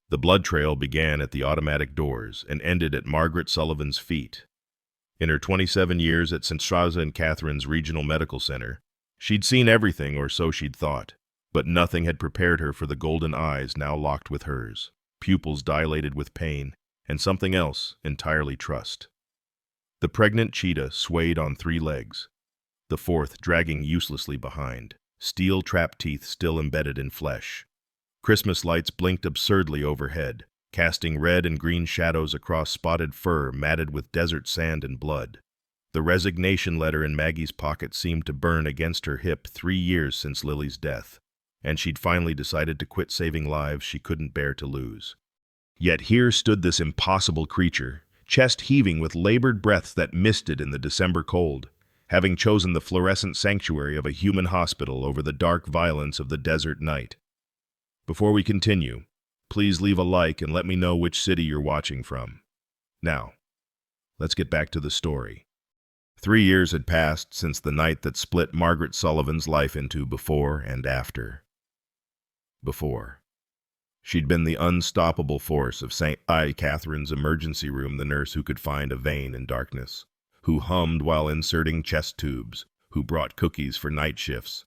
The blood trail began at the automatic doors and ended at Margaret Sullivan's feet. In her 27 years at St. Straza and Catherine's Regional Medical Center, she'd seen everything, or so she'd thought, but nothing had prepared her for the golden eyes now locked with hers, pupils dilated with pain, and something else entirely trust. The pregnant cheetah swayed on 3 legs, the fourth dragging uselessly behind, steel trap teeth still embedded in flesh. Christmas lights blinked absurdly overhead, casting red and green shadows across spotted fur matted with desert sand and blood. The resignation letter in Maggie's pocket seemed to burn against her hip 3 years since Lily's death, and she'd finally decided to quit saving lives she couldn't bear to lose. Yet here stood this impossible creature, chest heaving with labored breaths that misted in the December cold, having chosen the fluorescent sanctuary of a human hospital over the dark violence of the desert night. Before we continue, please leave a like and let me know which city you're watching from. Now, let's get back to the story. 3 years had passed since the night that split Margaret Sullivan's life into before and after. Before. She'd been the unstoppable force of St. Catherine's emergency room, the nurse who could find a vein in darkness, who hummed while inserting chest tubes, who brought cookies for night shifts.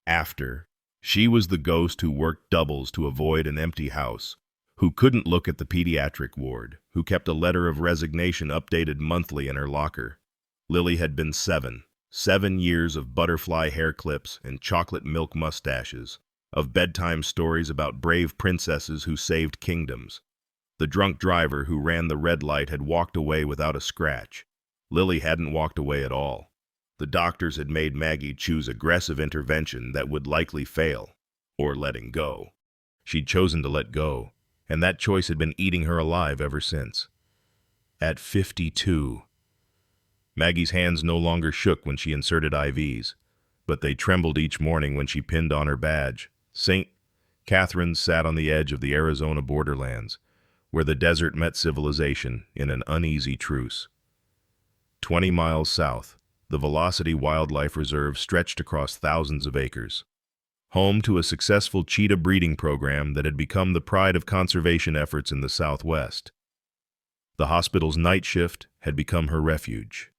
After. She was the ghost who worked doubles to avoid an empty house, who couldn't look at the pediatric ward, who kept a letter of resignation updated monthly in her locker. Lily had been 7 years of butterfly hair clips and chocolate milk mustaches, of bedtime stories about brave princesses who saved kingdoms. The drunk driver who ran the red light had walked away without a scratch. Lily hadn't walked away at all. The doctors had made Maggie choose aggressive intervention that would likely fail, or letting go. She'd chosen to let go, and that choice had been eating her alive ever since. At 52. Maggie's hands no longer shook when she inserted IVs, but they trembled each morning when she pinned on her badge. St. Catherine's sat on the edge of the Arizona borderlands, where the desert met civilization in an uneasy truce. 20 miles south, the Velocity Wildlife Reserve stretched across thousands of acres, home to a successful cheetah breeding program that had become the pride of conservation efforts in the Southwest. The hospital's night shift had become her refuge.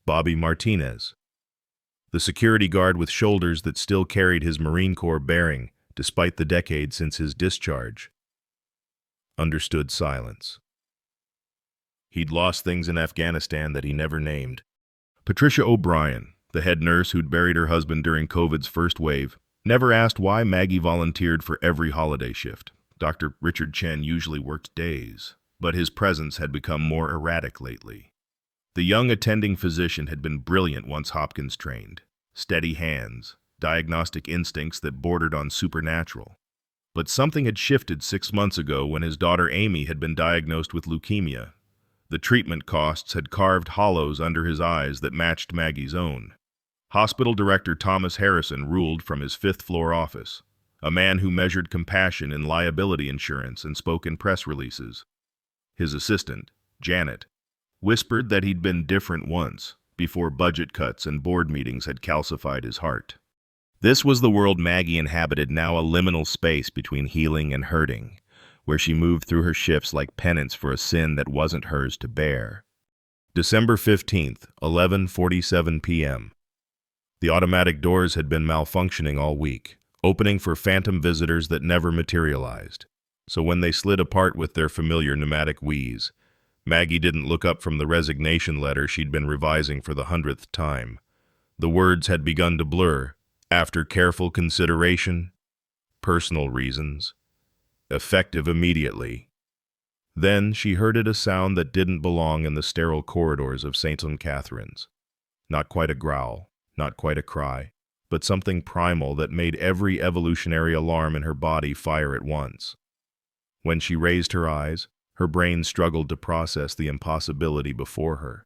Bobby Martinez, the security guard with shoulders that still carried his Marine Corps bearing despite the decade since his discharge, understood silence. He'd lost things in Afghanistan that he never named. Patricia O'Brien, the head nurse who'd buried her husband during COVID's first wave, never asked why Maggie volunteered for every holiday shift. Dr. Richard Chen usually worked days, but his presence had become more erratic lately. The young attending physician had been brilliant once Hopkins trained. Steady hands, diagnostic instincts that bordered on supernatural. But something had shifted 6 months ago when his daughter Amy had been diagnosed with leukemia. The treatment costs had carved hollows under his eyes that matched Maggie's own. Hospital Director Thomas Harrison ruled from his 5th-floor office, a man who measured compassion in liability insurance and spoke in press releases. His assistant, Janet, whispered that he'd been different once, before budget cuts and board meetings had calcified his heart. This was the world Maggie inhabited, now a liminal space between healing and hurting, where she moved through her shifts like penance for a sin that wasn't hers to bear. December 15th, 11:47 p.m. The automatic doors had been malfunctioning all week, opening for phantom visitors that never materialized. So when they slid apart with their familiar pneumatic wheeze, Maggie didn't look up from the resignation letter she'd been revising for the 100th time. The words had begun to blur, after careful consideration, personal reasons, effective immediately. Then she heard a sound that didn't belong in the sterile corridors of St. Catherine's. Not quite a growl, not quite a cry, but something primal that made every evolutionary alarm in her body fire at once. When she raised her eyes, her brain struggled to process the impossibility before her.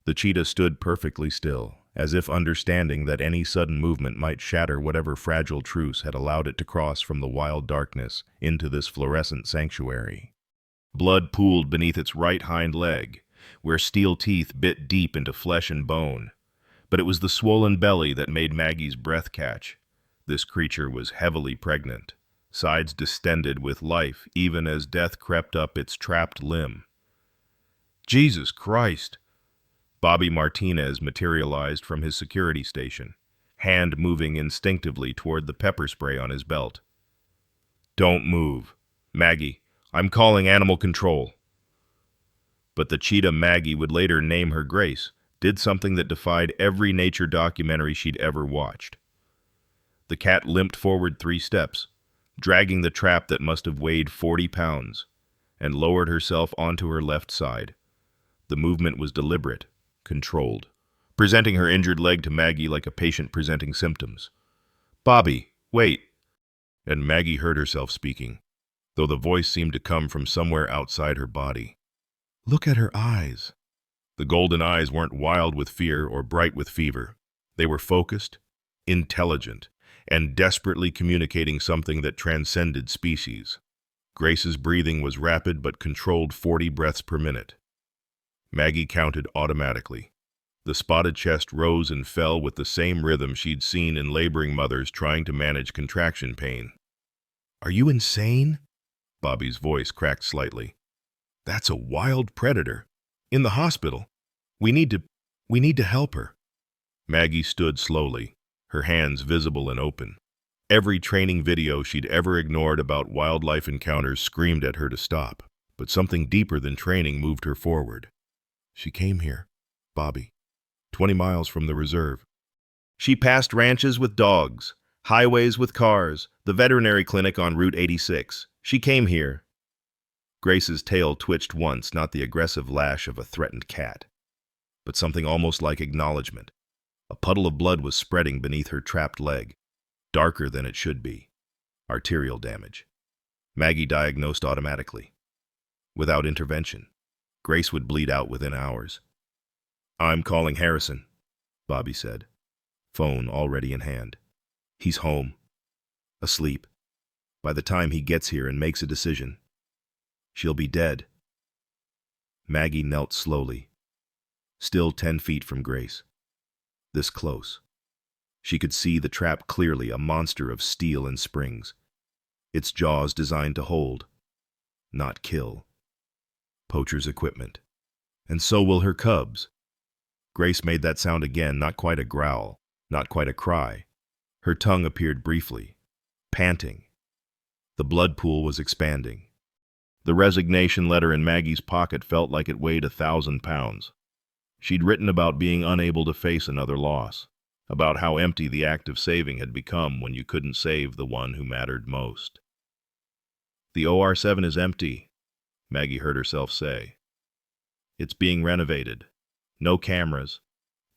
The cheetah stood perfectly still, as if understanding that any sudden movement might shatter whatever fragile truce had allowed it to cross from the wild darkness into this fluorescent sanctuary. Blood pooled beneath its right hind leg, where steel teeth bit deep into flesh and bone. But it was the swollen belly that made Maggie's breath catch. This creature was heavily pregnant, sides distended with life even as death crept up its trapped limb. Jesus Christ! Bobby Martinez materialized from his security station, hand moving instinctively toward the pepper spray on his belt. Don't move. Maggie, I'm calling animal control. But the cheetah Maggie would later name her Grace did something that defied every nature documentary she'd ever watched. The cat limped forward 3 steps, dragging the trap that must have weighed 40 pounds, and lowered herself onto her left side. The movement was deliberate, controlled, presenting her injured leg to Maggie like a patient presenting symptoms. "Bobby, wait!" And Maggie heard herself speaking, though the voice seemed to come from somewhere outside her body. Look at her eyes. The golden eyes weren't wild with fear or bright with fever. They were focused, intelligent, and desperately communicating something that transcended species. Grace's breathing was rapid but controlled 40 breaths per minute. Maggie counted automatically. The spotted chest rose and fell with the same rhythm she'd seen in laboring mothers trying to manage contraction pain. Are you insane? Bobby's voice cracked slightly. That's a wild predator. In the hospital. We need to help her. Maggie stood slowly, her hands visible and open. Every training video she'd ever ignored about wildlife encounters screamed at her to stop, but something deeper than training moved her forward. She came here, Bobby, 20 miles from the reserve. She passed ranches with dogs, highways with cars, the veterinary clinic on Route 86. She came here. Grace's tail twitched once, not the aggressive lash of a threatened cat, but something almost like acknowledgement. A puddle of blood was spreading beneath her trapped leg, darker than it should be. Arterial damage. Maggie diagnosed automatically. Without intervention, Grace would bleed out within hours. I'm calling Harrison, Bobby said, phone already in hand. He's home, asleep. By the time he gets here and makes a decision, she'll be dead. Maggie knelt slowly, still 10 feet from Grace. This close. She could see the trap clearly, a monster of steel and springs. Its jaws designed to hold, not kill. Poacher's equipment. And so will her cubs. Grace made that sound again, not quite a growl, not quite a cry. Her tongue appeared briefly, panting. The blood pool was expanding. The resignation letter in Maggie's pocket felt like it weighed 1,000 pounds. She'd written about being unable to face another loss, about how empty the act of saving had become when you couldn't save the one who mattered most. The OR-7 is empty, Maggie heard herself say. It's being renovated. No cameras.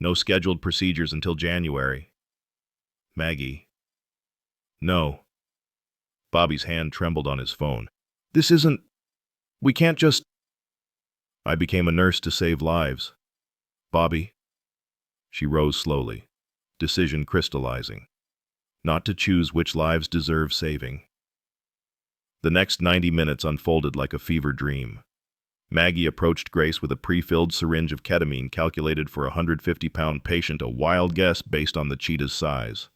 No scheduled procedures until January. Maggie. No. Bobby's hand trembled on his phone. This isn't... We can't just... I became a nurse to save lives. Bobby. She rose slowly, decision crystallizing. Not to choose which lives deserve saving. The next 90 minutes unfolded like a fever dream. Maggie approached Grace with a pre-filled syringe of ketamine calculated for a 150-pound patient, a wild guess based on the cheetah's size.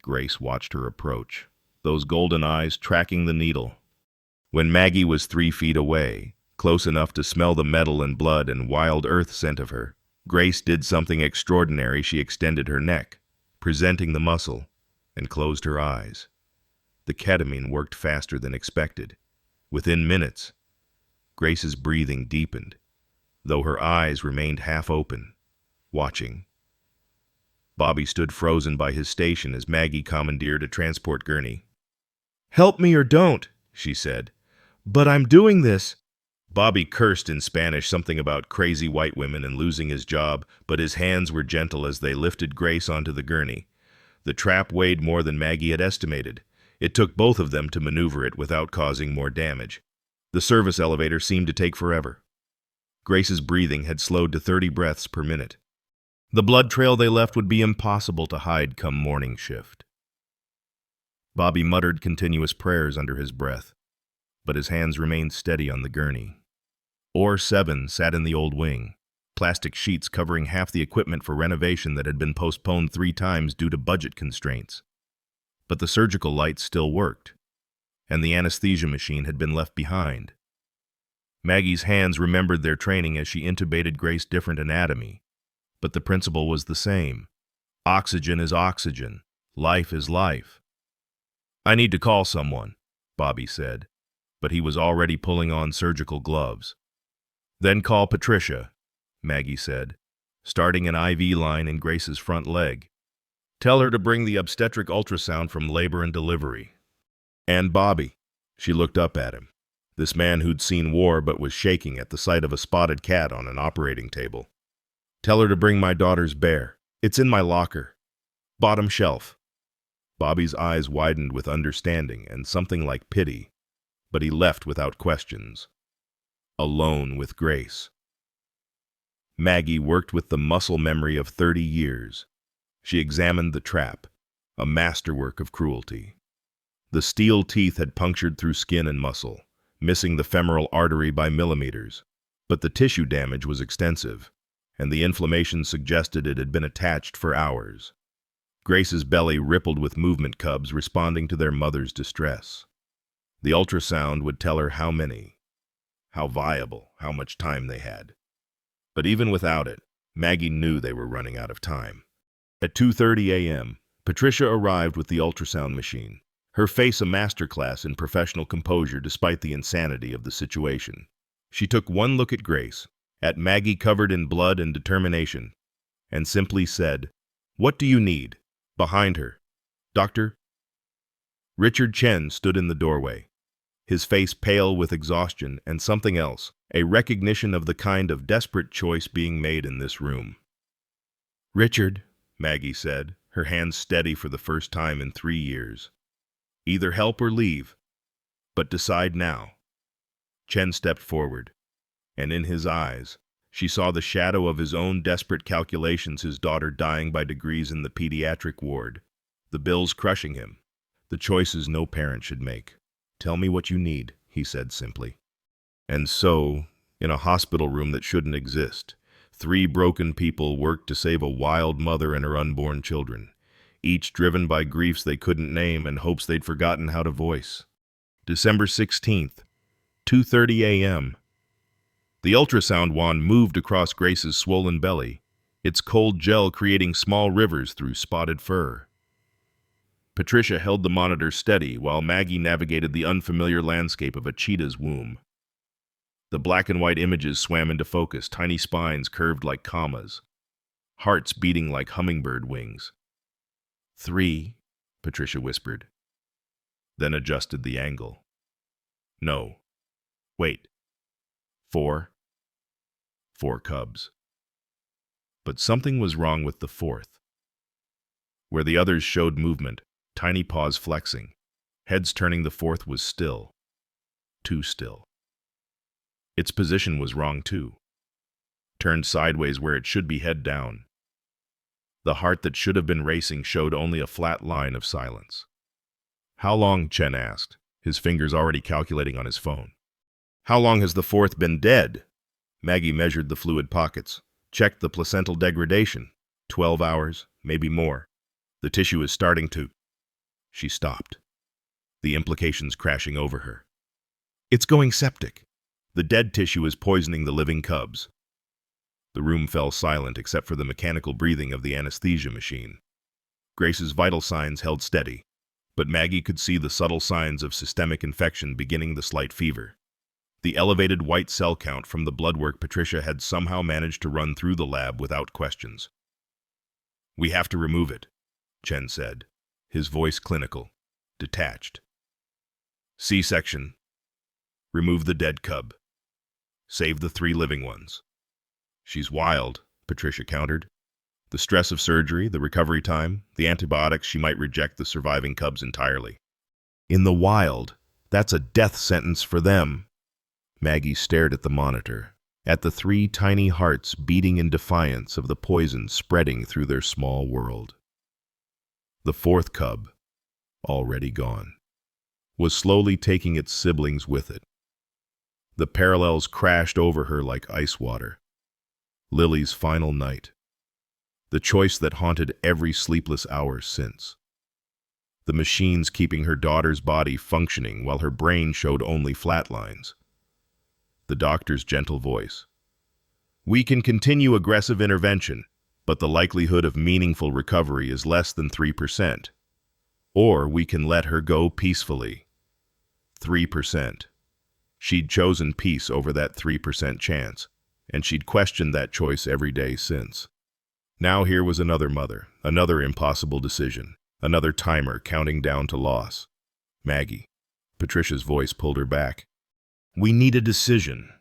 Grace watched her approach, those golden eyes tracking the needle. When Maggie was 3 feet away, close enough to smell the metal and blood and wild earth scent of her, Grace did something extraordinary. She extended her neck, presenting the muscle, and closed her eyes. The ketamine worked faster than expected. Within minutes, Grace's breathing deepened, though her eyes remained half open, watching. Bobby stood frozen by his station as Maggie commandeered a transport gurney. "Help me or don't," she said. "But I'm doing this." Bobby cursed in Spanish something about crazy white women and losing his job, but his hands were gentle as they lifted Grace onto the gurney. The trap weighed more than Maggie had estimated. It took both of them to maneuver it without causing more damage. The service elevator seemed to take forever. Grace's breathing had slowed to 30 breaths per minute. The blood trail they left would be impossible to hide come morning shift. Bobby muttered continuous prayers under his breath, but his hands remained steady on the gurney. OR-7 sat in the old wing, plastic sheets covering half the equipment for renovation that had been postponed 3 times due to budget constraints. But the surgical lights still worked. and the anesthesia machine had been left behind. Maggie's hands remembered their training as she intubated Grace's different anatomy, but the principle was the same. Oxygen is oxygen. Life is life. "I need to call someone," Bobby said, but he was already pulling on surgical gloves. "Then call Patricia," Maggie said, starting an IV line in Grace's front leg. "Tell her to bring the obstetric ultrasound from labor and delivery." "And Bobby," she looked up at him, this man who'd seen war but was shaking at the sight of a spotted cat on an operating table. "Tell her to bring my daughter's bear. It's in my locker. Bottom shelf." Bobby's eyes widened with understanding and something like pity, but he left without questions. Alone with Grace. Maggie worked with the muscle memory of 30 years. She examined the trap, a masterwork of cruelty. The steel teeth had punctured through skin and muscle, missing the femoral artery by millimeters, but the tissue damage was extensive, and the inflammation suggested it had been attached for hours. Grace's belly rippled with movement cubs responding to their mother's distress. The ultrasound would tell her how many, how viable, how much time they had. But even without it, Maggie knew they were running out of time. At 2:30 a.m., Patricia arrived with the ultrasound machine, her face a masterclass in professional composure despite the insanity of the situation. She took one look at Grace, at Maggie covered in blood and determination, and simply said, "What do you need?" Behind her, "Doctor?" Richard Chen stood in the doorway, his face pale with exhaustion and something else, a recognition of the kind of desperate choice being made in this room. "Richard," Maggie said, her hands steady for the first time in 3 years. "Either help or leave, but decide now." Chen stepped forward, and in his eyes, she saw the shadow of his own desperate calculations, his daughter dying by degrees in the pediatric ward, the bills crushing him, the choices no parent should make. "Tell me what you need," he said simply. And so, in a hospital room that shouldn't exist, 3 broken people worked to save a wild mother and her unborn children, each driven by griefs they couldn't name and hopes they'd forgotten how to voice. December 16th, 2:30 a.m. The ultrasound wand moved across Grace's swollen belly, its cold gel creating small rivers through spotted fur. Patricia held the monitor steady while Maggie navigated the unfamiliar landscape of a cheetah's womb. The black and white images swam into focus, tiny spines curved like commas, hearts beating like hummingbird wings. 3, Patricia whispered, then adjusted the angle. No. Wait. 4. 4 cubs. But something was wrong with the 4th. Where the others showed movement, tiny paws flexing, heads turning, the 4th was still. Too still. Its position was wrong too. Turned sideways where it should be, head down. The heart that should have been racing showed only a flat line of silence. "How long?" Chen asked, his fingers already calculating on his phone. "How long has the 4th been dead?" Maggie measured the fluid pockets, checked the placental degradation. 12 hours, maybe more. The tissue is starting to... She stopped, the implications crashing over her. "It's going septic. The dead tissue is poisoning the living cubs." The room fell silent except for the mechanical breathing of the anesthesia machine. Grace's vital signs held steady, but Maggie could see the subtle signs of systemic infection beginning, the slight fever. The elevated white cell count from the blood work Patricia had somehow managed to run through the lab without questions. "We have to remove it," Chen said, his voice clinical, detached. "C-section. Remove the dead cub. Save the 3 living ones." "She's wild," Patricia countered. "The stress of surgery, the recovery time, the antibiotics, she might reject the surviving cubs entirely." "In the wild, that's a death sentence for them." Maggie stared at the monitor, at the 3 tiny hearts beating in defiance of the poison spreading through their small world. The 4th cub, already gone, was slowly taking its siblings with it. The parallels crashed over her like ice water. Lily's final night. The choice that haunted every sleepless hour since. the machines keeping her daughter's body functioning while her brain showed only flat lines. The doctor's gentle voice. We can continue aggressive intervention, but the likelihood of meaningful recovery is less than 3%. Or we can let her go peacefully. 3%. She'd chosen peace over that 3% chance, and she'd questioned that choice every day since. Now here was another mother, another impossible decision, another timer counting down to loss. Maggie. Patricia's voice pulled her back. We need a decision.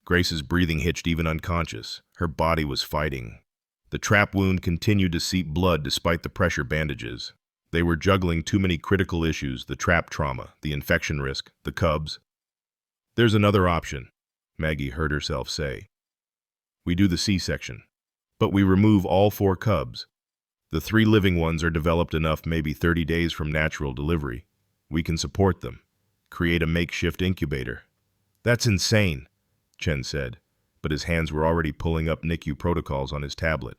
Grace's breathing hitched even unconscious. Her body was fighting. The trap wound continued to seep blood despite the pressure bandages. They were juggling too many critical issues, the trap trauma, the infection risk, the cubs. There's another option, Maggie heard herself say. We do the C-section, but we remove all 4 cubs. The 3 living ones are developed enough maybe 30 days from natural delivery. We can support them, create a makeshift incubator. That's insane, Chen said, but his hands were already pulling up NICU protocols on his tablet.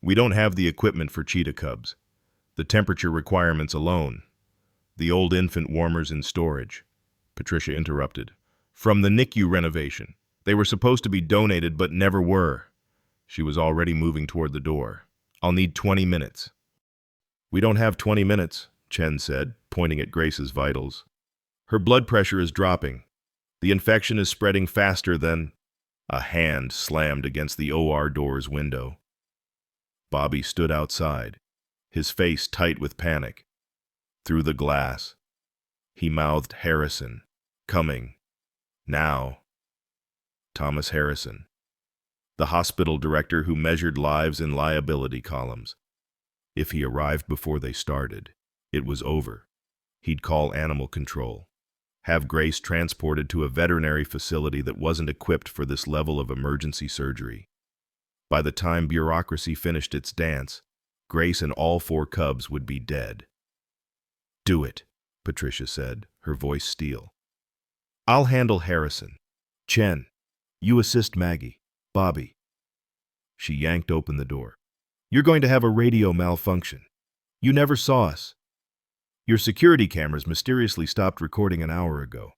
We don't have the equipment for cheetah cubs. The temperature requirements alone. The old infant warmers in storage, Patricia interrupted. From the NICU renovation. They were supposed to be donated but never were. She was already moving toward the door. I'll need 20 minutes. We don't have 20 minutes, Chen said, pointing at Grace's vitals. Her blood pressure is dropping. The infection is spreading faster than... A hand slammed against the OR door's window. Bobby stood outside, his face tight with panic. Through the glass, he mouthed Harrison, coming. Now. Thomas Harrison, the hospital director who measured lives in liability columns. If he arrived before they started, it was over. He'd call animal control, have Grace transported to a veterinary facility that wasn't equipped for this level of emergency surgery. By the time bureaucracy finished its dance, Grace and all 4 cubs would be dead. Do it, Patricia said, her voice steel. I'll handle Harrison. Chen, you assist Maggie. Bobby. She yanked open the door. You're going to have a radio malfunction. You never saw us. Your security cameras mysteriously stopped recording an hour ago.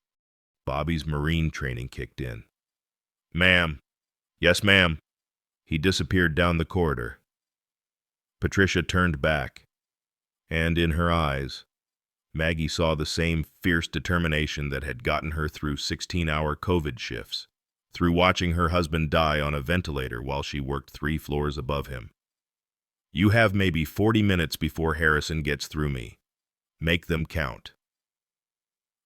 Bobby's Marine training kicked in. Ma'am. Yes, ma'am. He disappeared down the corridor. Patricia turned back, and in her eyes, Maggie saw the same fierce determination that had gotten her through 16-hour COVID shifts, through watching her husband die on a ventilator while she worked 3 floors above him. You have maybe 40 minutes before Harrison gets through me. Make them count.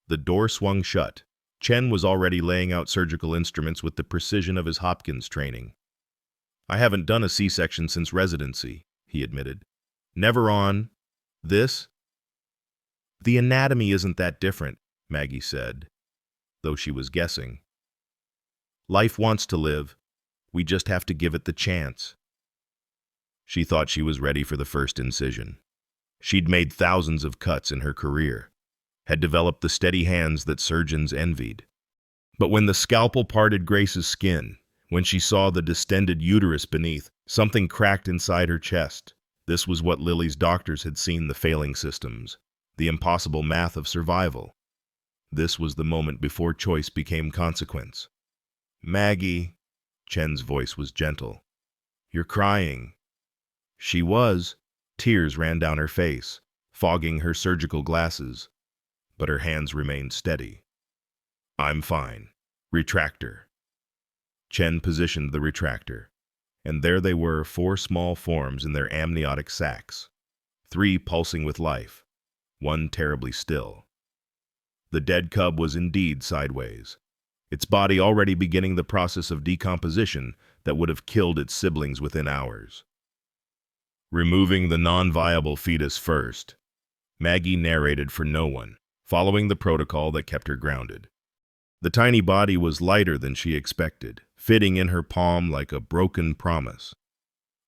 The door swung shut. Chen was already laying out surgical instruments with the precision of his Hopkins training. I haven't done a C-section since residency, he admitted. Never on this? The anatomy isn't that different, Maggie said, though she was guessing. Life wants to live. We just have to give it the chance. She thought she was ready for the first incision. She'd made thousands of cuts in her career, had developed the steady hands that surgeons envied. But when the scalpel parted Grace's skin, when she saw the distended uterus beneath, something cracked inside her chest. This was what Lily's doctors had seen: the failing systems, the impossible math of survival. This was the moment before choice became consequence. Maggie, Chen's voice was gentle. You're crying. She was. Tears ran down her face, fogging her surgical glasses, but her hands remained steady. I'm fine. Retractor. Chen positioned the retractor, and there they were, 4 small forms in their amniotic sacs, 3 pulsing with life, 1 terribly still. The dead cub was indeed sideways, its body already beginning the process of decomposition that would have killed its siblings within hours. Removing the non-viable fetus first, Maggie narrated for no one, following the protocol that kept her grounded. The tiny body was lighter than she expected, fitting in her palm like a broken promise.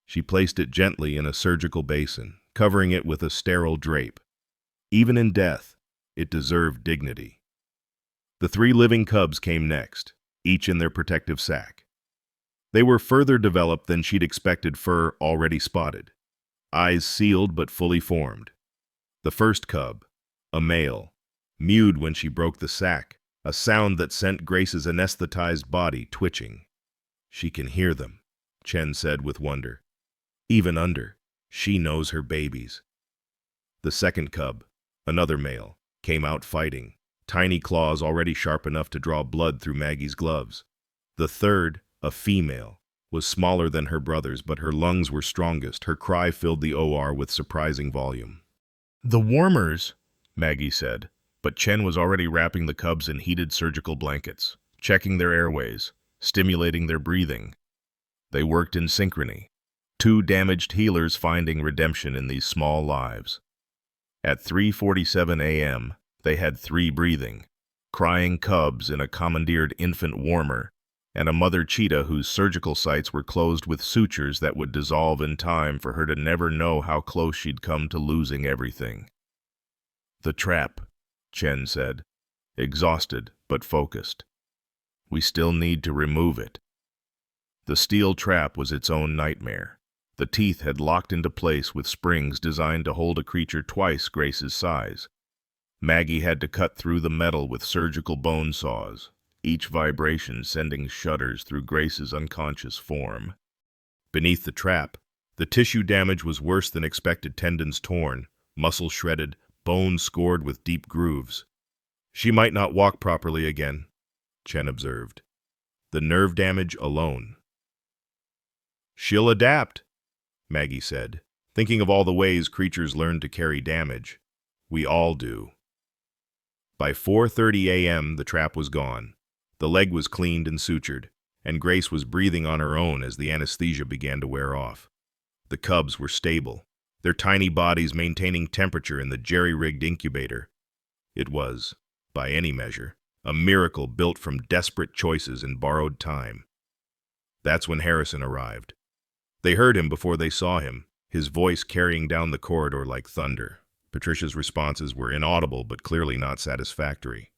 She placed it gently in a surgical basin, covering it with a sterile drape. Even in death, it deserved dignity. The 3 living cubs came next, each in their protective sac. They were further developed than she'd expected, fur already spotted, eyes sealed but fully formed. The first cub, a male, mewed when she broke the sack, a sound that sent Grace's anesthetized body twitching. She can hear them, Chen said with wonder. Even under, she knows her babies. The second cub, another male, came out fighting, tiny claws already sharp enough to draw blood through Maggie's gloves. The third, a female, was smaller than her brothers, but her lungs were strongest. Her cry filled the OR with surprising volume. "The warmers," Maggie said, but Chen was already wrapping the cubs in heated surgical blankets, checking their airways, stimulating their breathing. They worked in synchrony, two damaged healers finding redemption in these small lives. At 3:47 a.m., they had 3 breathing, crying cubs in a commandeered infant warmer, and a mother cheetah whose surgical sites were closed with sutures that would dissolve in time for her to never know how close she'd come to losing everything. "The trap," Chen said, exhausted but focused. "We still need to remove it." The steel trap was its own nightmare. The teeth had locked into place with springs designed to hold a creature twice Grace's size. Maggie had to cut through the metal with surgical bone saws, each vibration sending shudders through Grace's unconscious form. Beneath the trap, the tissue damage was worse than expected: tendons torn, muscles shredded, bones scored with deep grooves. "She might not walk properly again," Chen observed. "The nerve damage alone." "She'll adapt," Maggie said, thinking of all the ways creatures learn to carry damage. "We all do." By 4:30 a.m., the trap was gone. The leg was cleaned and sutured, and Grace was breathing on her own as the anesthesia began to wear off. The cubs were stable, their tiny bodies maintaining temperature in the jerry-rigged incubator. It was, by any measure, a miracle built from desperate choices and borrowed time. That's when Harrison arrived. They heard him before they saw him, his voice carrying down the corridor like thunder. Patricia's responses were inaudible but clearly not satisfactory.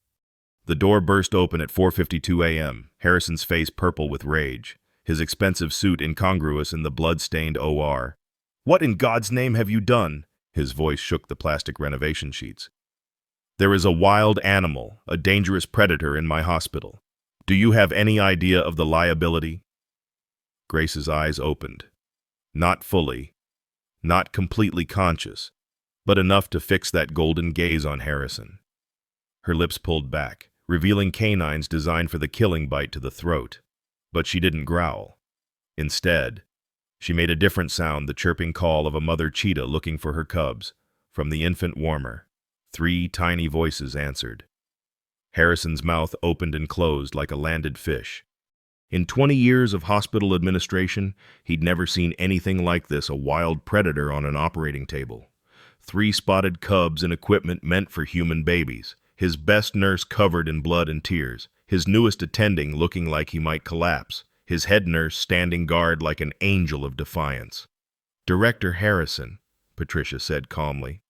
The door burst open at 4:52 a.m., Harrison's face purple with rage, his expensive suit incongruous in the blood-stained OR. "What in God's name have you done?" His voice shook the plastic renovation sheets. "There is a wild animal, a dangerous predator in my hospital. Do you have any idea of the liability?" Grace's eyes opened. Not fully, not completely conscious, but enough to fix that golden gaze on Harrison. Her lips pulled back, revealing canines designed for the killing bite to the throat. But she didn't growl. Instead, she made a different sound, the chirping call of a mother cheetah looking for her cubs. From the infant warmer, 3 tiny voices answered. Harrison's mouth opened and closed like a landed fish. In 20 years of hospital administration, he'd never seen anything like this: a wild predator on an operating table. 3 spotted cubs and equipment meant for human babies. His best nurse covered in blood and tears, his newest attending looking like he might collapse, his head nurse standing guard like an angel of defiance. "Director Harrison," Patricia said calmly,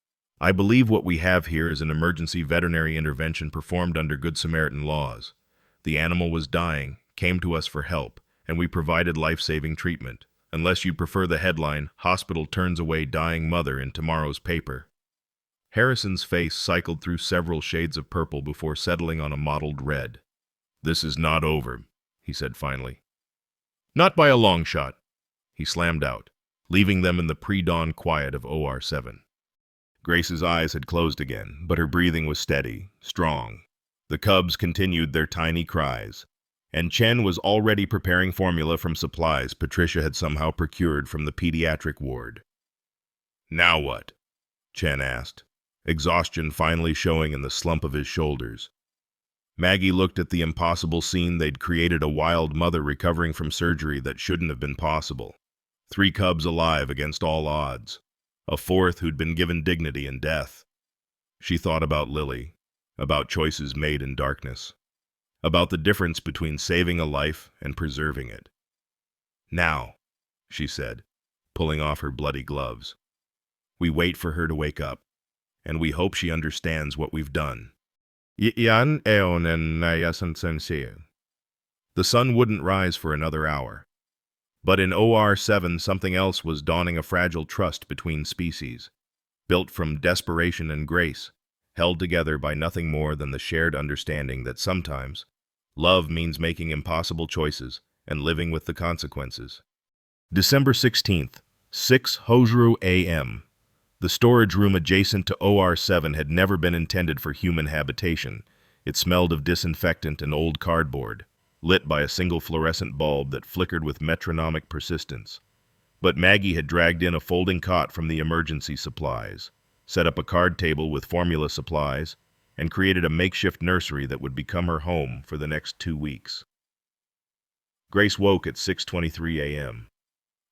"I believe what we have here is an emergency veterinary intervention performed under Good Samaritan laws. The animal was dying, came to us for help, and we provided life-saving treatment. Unless you prefer the headline, 'Hospital Turns Away Dying Mother' in tomorrow's paper." Harrison's face cycled through several shades of purple before settling on a mottled red. "This is not over," he said finally. "Not by a long shot," he slammed out, leaving them in the pre-dawn quiet of OR7. Grace's eyes had closed again, but her breathing was steady, strong. The cubs continued their tiny cries, and Chen was already preparing formula from supplies Patricia had somehow procured from the pediatric ward. "Now what?" Chen asked, exhaustion finally showing in the slump of his shoulders. Maggie looked at the impossible scene they'd created: a wild mother recovering from surgery that shouldn't have been possible. 3 cubs alive against all odds. A 4th who'd been given dignity in death. She thought about Lily, about choices made in darkness, about the difference between saving a life and preserving it. "Now," she said, pulling off her bloody gloves. "We wait for her to wake up, and we hope she understands what we've done." The sun wouldn't rise for another hour. But in OR7 something else was dawning: a fragile trust between species. built from desperation and grace, held together by nothing more than the shared understanding that sometimes love means making impossible choices and living with the consequences. December 16th, 6:00 a.m. The storage room adjacent to OR7 had never been intended for human habitation. It smelled of disinfectant and old cardboard, lit by a single fluorescent bulb that flickered with metronomic persistence. But Maggie had dragged in a folding cot from the emergency supplies, set up a card table with formula supplies, and created a makeshift nursery that would become her home for the next 2 weeks. Grace woke at 6:23 a.m.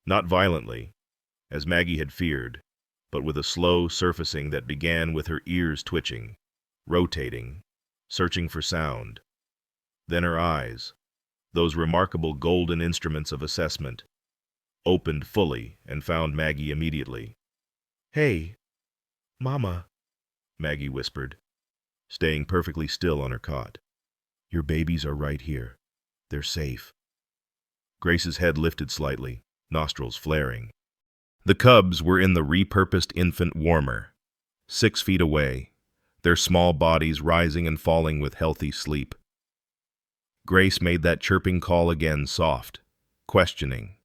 Not violently, as Maggie had feared, but with a slow surfacing that began with her ears twitching, rotating, searching for sound. Then her eyes, those remarkable golden instruments of assessment, opened fully and found Maggie immediately. "Hey, Mama," Maggie whispered, staying perfectly still on her cot. "Your babies are right here. They're safe." Grace's head lifted slightly, nostrils flaring. The cubs were in the repurposed infant warmer, 6 feet away, their small bodies rising and falling with healthy sleep. Grace made that chirping call again, soft, questioning.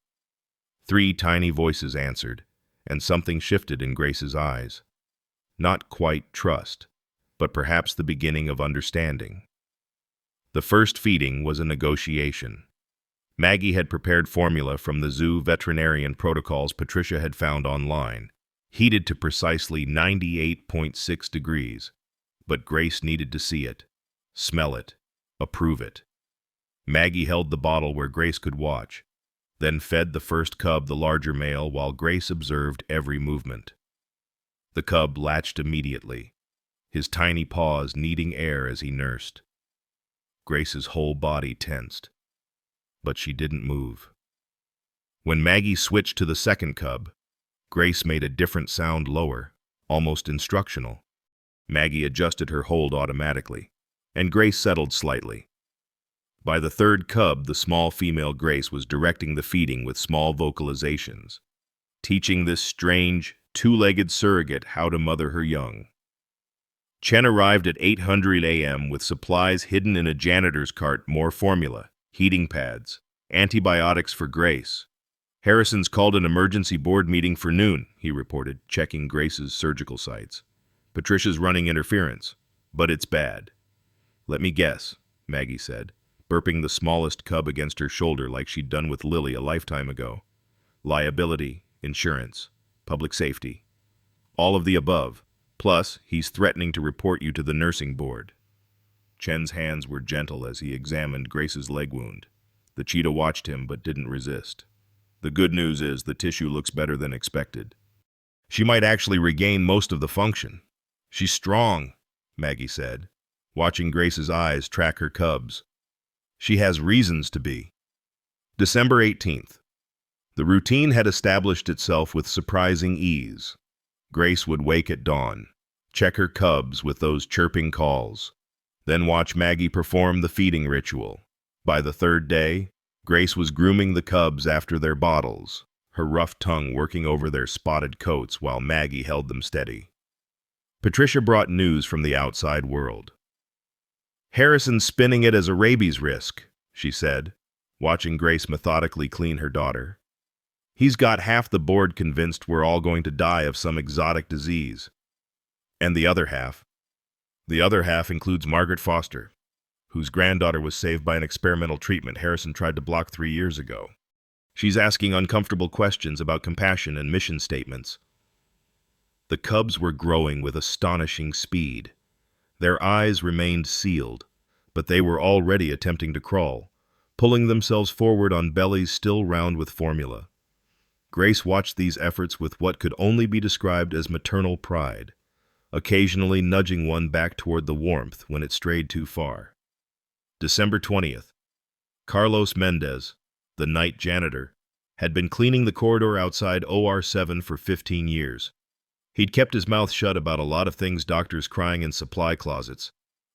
3 tiny voices answered, and something shifted in Grace's eyes. Not quite trust, but perhaps the beginning of understanding. The first feeding was a negotiation. Maggie had prepared formula from the zoo veterinarian protocols Patricia had found online, heated to precisely 98.6 degrees, but Grace needed to see it, smell it, approve it. Maggie held the bottle where Grace could watch, then fed the first cub, the larger male, while Grace observed every movement. The cub latched immediately, his tiny paws kneading air as he nursed. Grace's whole body tensed, but she didn't move. When Maggie switched to the second cub, Grace made a different sound, lower, almost instructional. Maggie adjusted her hold automatically, and Grace settled slightly. By the third cub, the small female Grace was directing the feeding with small vocalizations, teaching this strange, 2-legged surrogate how to mother her young. Chen arrived at 8:00 a.m. with supplies hidden in a janitor's cart, more formula, heating pads, antibiotics for Grace. "Harrison's called an emergency board meeting for noon," he reported, checking Grace's surgical sites. "Patricia's running interference, but it's bad." "Let me guess," Maggie said, burping the smallest cub against her shoulder like she'd done with Lily a lifetime ago. "Liability, insurance, public safety. All of the above. Plus, he's threatening to report you to the nursing board." Chen's hands were gentle as he examined Grace's leg wound. The cheetah watched him but didn't resist. "The good news is the tissue looks better than expected. She might actually regain most of the function." "She's strong," Maggie said, watching Grace's eyes track her cubs. "She has reasons to be." December 18th. The routine had established itself with surprising ease. Grace would wake at dawn, check her cubs with those chirping calls, then watch Maggie perform the feeding ritual. By the third day, Grace was grooming the cubs after their bottles, her rough tongue working over their spotted coats while Maggie held them steady. Patricia brought news from the outside world. "Harrison's spinning it as a rabies risk," she said, watching Grace methodically clean her daughter. "He's got half the board convinced we're all going to die of some exotic disease. And the other half? The other half includes Margaret Foster, whose granddaughter was saved by an experimental treatment Harrison tried to block 3 years ago. She's asking uncomfortable questions about compassion and mission statements." The cubs were growing with astonishing speed. Their eyes remained sealed, but they were already attempting to crawl, pulling themselves forward on bellies still round with formula. Grace watched these efforts with what could only be described as maternal pride, occasionally nudging one back toward the warmth when it strayed too far. December 20th. Carlos Mendez, the night janitor, had been cleaning the corridor outside OR7 for 15 years. He'd kept his mouth shut about a lot of things: doctors crying in supply closets,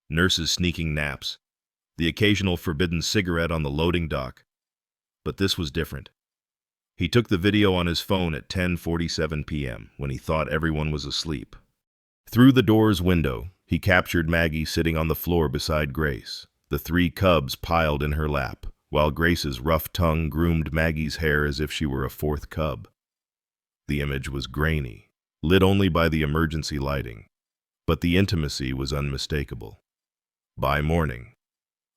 nurses sneaking naps, the occasional forbidden cigarette on the loading dock. But this was different. He took the video on his phone at 10:47 p.m. when he thought everyone was asleep. Through the door's window, he captured Maggie sitting on the floor beside Grace, the 3 cubs piled in her lap, while Grace's rough tongue groomed Maggie's hair as if she were a 4th cub. The image was grainy, lit only by the emergency lighting, but the intimacy was unmistakable. By morning,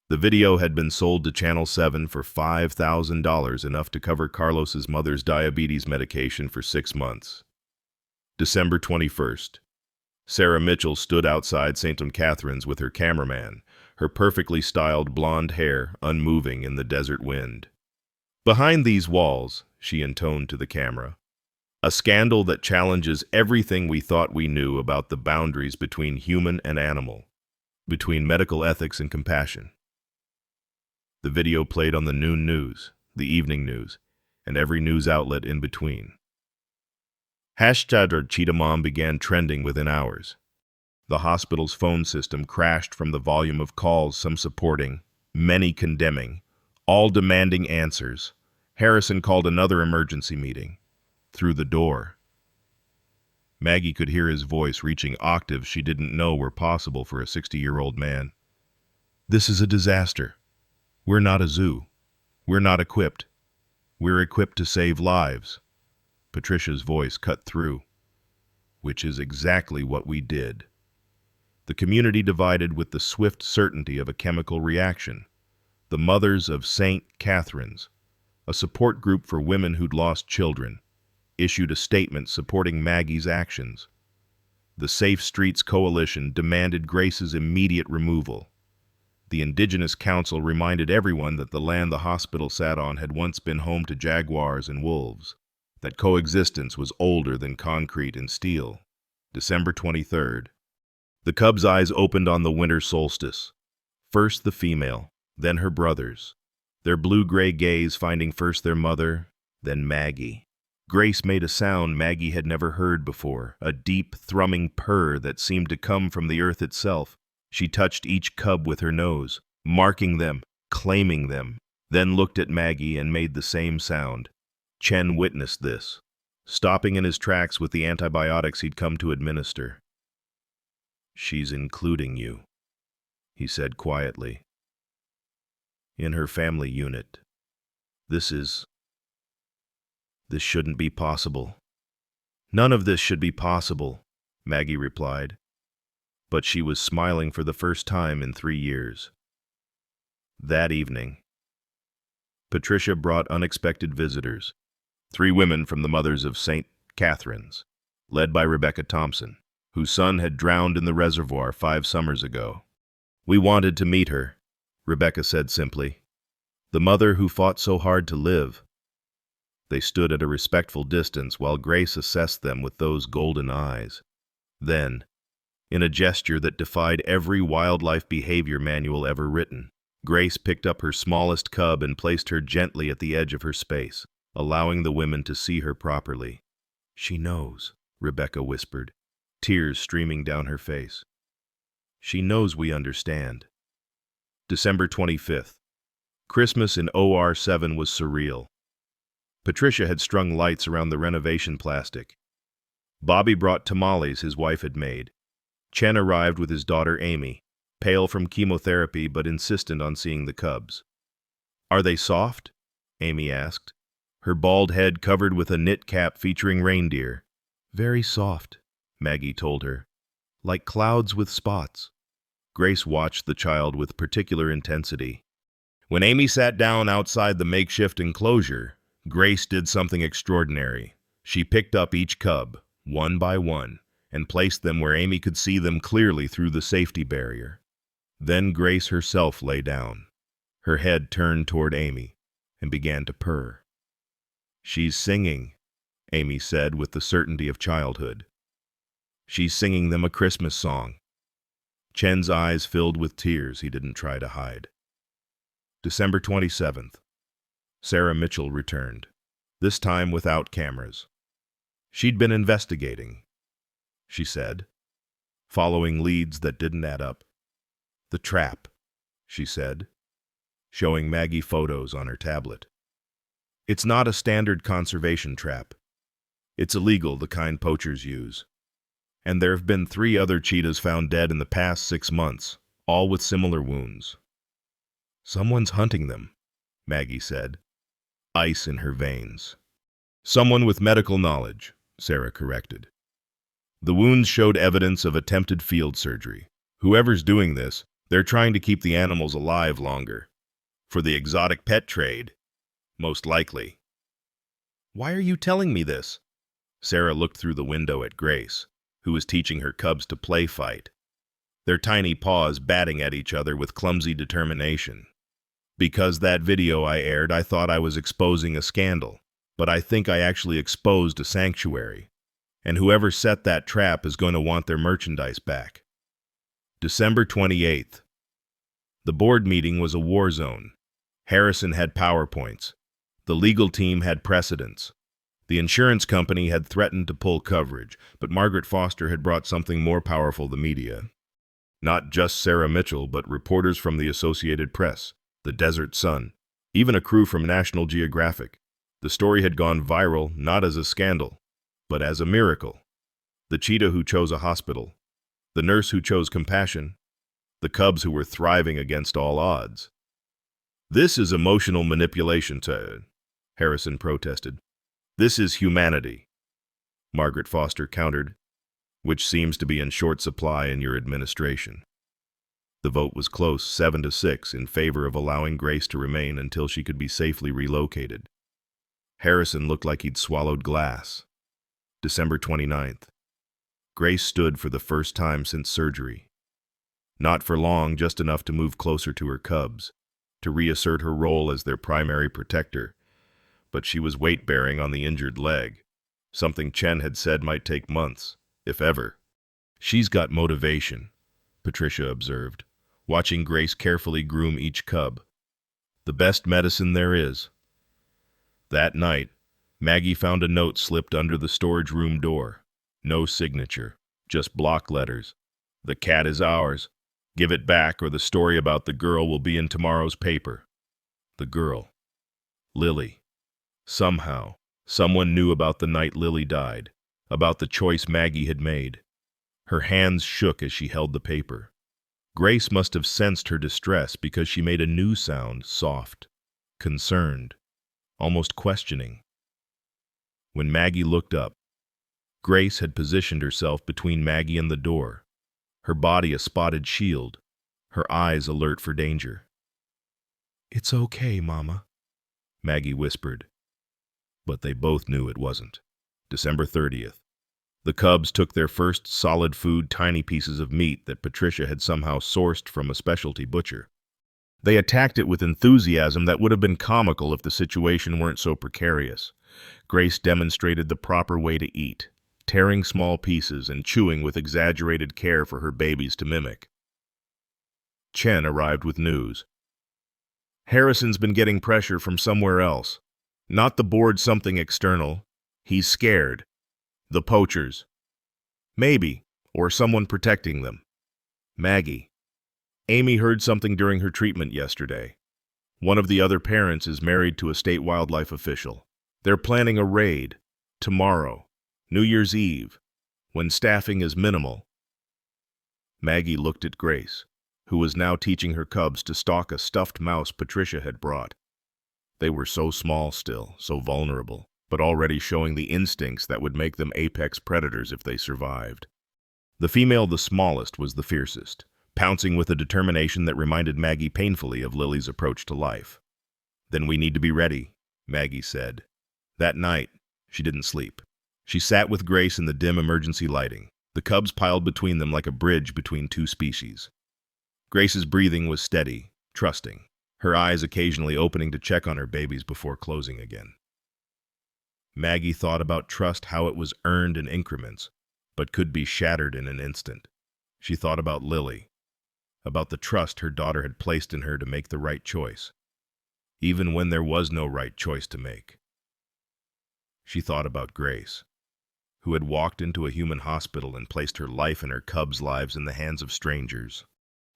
the video had been sold to Channel 7 for $5,000, enough to cover Carlos's mother's diabetes medication for 6 months. December 21st. Sarah Mitchell stood outside St. Catherine's with her cameraman, her perfectly styled blonde hair unmoving in the desert wind. "Behind these walls," she intoned to the camera, "a scandal that challenges everything we thought we knew about the boundaries between human and animal, between medical ethics and compassion." The video played on the noon news, the evening news, and every news outlet in between. Hashtag Cheetah Mom began trending within hours. The hospital's phone system crashed from the volume of calls, some supporting, many condemning, all demanding answers. Harrison called another emergency meeting. Through the door, Maggie could hear his voice reaching octaves she didn't know were possible for a 60-year-old man. "This is a disaster. We're not a zoo. We're not equipped. We're equipped to save lives." Patricia's voice cut through. "Which is exactly what we did." The community divided with the swift certainty of a chemical reaction. The Mothers of St. Catherine's, a support group for women who'd lost children, issued a statement supporting Maggie's actions. The Safe Streets Coalition demanded Grace's immediate removal. The Indigenous Council reminded everyone that the land the hospital sat on had once been home to jaguars and wolves, that coexistence was older than concrete and steel. December 23rd. The cubs' eyes opened on the winter solstice. First the female, then her brothers, their blue-gray gaze finding first their mother, then Maggie. Grace made a sound Maggie had never heard before, a deep, thrumming purr that seemed to come from the earth itself. She touched each cub with her nose, marking them, claiming them, then looked at Maggie and made the same sound. Chen witnessed this, stopping in his tracks with the antibiotics he'd come to administer. "She's including you," he said quietly. "In her family unit. This shouldn't be possible." "None of this should be possible," Maggie replied. But she was smiling for the first time in 3 years. That evening, Patricia brought unexpected visitors. 3 women from the Mothers of St. Catherine's, led by Rebecca Thompson, whose son had drowned in the reservoir 5 summers ago. "We wanted to meet her," Rebecca said simply. "The mother who fought so hard to live." They stood at a respectful distance while Grace assessed them with those golden eyes. Then, in a gesture that defied every wildlife behavior manual ever written, Grace picked up her smallest cub and placed her gently at the edge of her space, allowing the women to see her properly. "She knows," Rebecca whispered, tears streaming down her face. "She knows we understand." December 25th. Christmas in OR7 was surreal. Patricia had strung lights around the renovation plastic. Bobby brought tamales his wife had made. Chen arrived with his daughter Amy, pale from chemotherapy but insistent on seeing the cubs. "Are they soft?" Amy asked, her bald head covered with a knit cap featuring reindeer. "Very soft," Maggie told her, "like clouds with spots." Grace watched the child with particular intensity. When Amy sat down outside the makeshift enclosure, Grace did something extraordinary. She picked up each cub, one by one, and placed them where Amy could see them clearly through the safety barrier. Then Grace herself lay down, her head turned toward Amy, and began to purr. "She's singing," Amy said with the certainty of childhood. "She's singing them a Christmas song." Chen's eyes filled with tears he didn't try to hide. December 27th. Sarah Mitchell returned, this time without cameras. She'd been investigating, she said, following leads that didn't add up. "The trap," she said, showing Maggie photos on her tablet. It's not a standard conservation trap. It's illegal, the kind poachers use. And there have been 3 other cheetahs found dead in the past 6 months, all with similar wounds. Someone's hunting them, Maggie said, ice in her veins. Someone with medical knowledge, Sarah corrected. The wounds showed evidence of attempted field surgery. Whoever's doing this, they're trying to keep the animals alive longer. For the exotic pet trade, most likely. Why are you telling me this? Sarah looked through the window at Grace, who was teaching her cubs to play fight, their tiny paws batting at each other with clumsy determination. Because that video I aired, I thought I was exposing a scandal, but I think I actually exposed a sanctuary. And whoever set that trap is going to want their merchandise back. December 28th. The board meeting was a war zone. Harrison had PowerPoints. The legal team had precedents. The insurance company had threatened to pull coverage, but Margaret Foster had brought something more powerful: the media. Not just Sarah Mitchell, but reporters from the Associated Press, the Desert Sun, even a crew from National Geographic. The story had gone viral not as a scandal, but as a miracle. The cheetah who chose a hospital, the nurse who chose compassion, the cubs who were thriving against all odds. This is emotional manipulation, Harrison protested. This is humanity, Margaret Foster countered, which seems to be in short supply in your administration. The vote was close, 7-6, in favor of allowing Grace to remain until she could be safely relocated. Harrison looked like he'd swallowed glass. December 29th. Grace stood for the first time since surgery. Not for long, just enough to move closer to her cubs, to reassert her role as their primary protector. But she was weight-bearing on the injured leg, something Chen had said might take months, if ever. She's got motivation, Patricia observed, watching Grace carefully groom each cub. The best medicine there is. That night, Maggie found a note slipped under the storage room door. No signature, just block letters. The cat is ours. Give it back, or the story about the girl will be in tomorrow's paper. The girl. Lily. Somehow, someone knew about the night Lily died, about the choice Maggie had made. Her hands shook as she held the paper. Grace must have sensed her distress because she made a new sound, soft, concerned, almost questioning. When Maggie looked up, Grace had positioned herself between Maggie and the door, her body a spotted shield, her eyes alert for danger. "It's okay, Mama," Maggie whispered. But they both knew it wasn't. December 30th. The cubs took their first solid food, tiny pieces of meat that Patricia had somehow sourced from a specialty butcher. They attacked it with enthusiasm that would have been comical if the situation weren't so precarious. Grace demonstrated the proper way to eat, tearing small pieces and chewing with exaggerated care for her babies to mimic. Chen arrived with news. Harrison's been getting pressure from somewhere else. Not the board, something external. He's scared. The poachers. Maybe, or someone protecting them. Maggie. Amy heard something during her treatment yesterday. One of the other parents is married to a state wildlife official. They're planning a raid. Tomorrow. New Year's Eve. When staffing is minimal. Maggie looked at Grace, who was now teaching her cubs to stalk a stuffed mouse Patricia had brought. They were so small still, so vulnerable, but already showing the instincts that would make them apex predators if they survived. The female, the smallest, was the fiercest, pouncing with a determination that reminded Maggie painfully of Lily's approach to life. "Then we need to be ready," Maggie said. That night, she didn't sleep. She sat with Grace in the dim emergency lighting, the cubs piled between them like a bridge between two species. Grace's breathing was steady, trusting, her eyes occasionally opening to check on her babies before closing again. Maggie thought about trust, how it was earned in increments, but could be shattered in an instant. She thought about Lily, about the trust her daughter had placed in her to make the right choice, even when there was no right choice to make. She thought about Grace, who had walked into a human hospital and placed her life and her cubs' lives in the hands of strangers.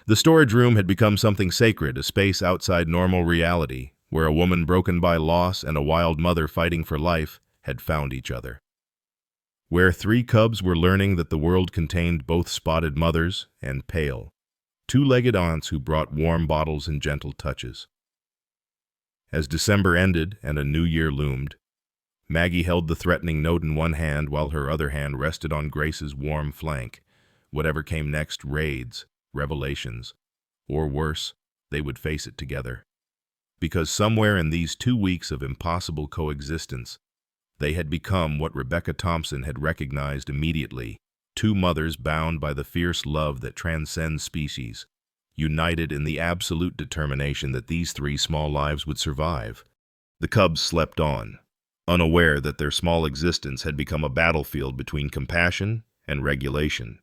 The storage room had become something sacred, a space outside normal reality, where a woman broken by loss and a wild mother fighting for life had found each other. Where 3 cubs were learning that the world contained both spotted mothers and pale, 2-legged aunts who brought warm bottles and gentle touches. As December ended and a new year loomed, Maggie held the threatening note in one hand while her other hand rested on Grace's warm flank. Whatever came next, raids, revelations, or worse, they would face it together. Because somewhere in these 2 weeks of impossible coexistence, they had become what Rebecca Thompson had recognized immediately, 2 mothers bound by the fierce love that transcends species, united in the absolute determination that these 3 small lives would survive. The cubs slept on, unaware that their small existence had become a battlefield between compassion and regulation,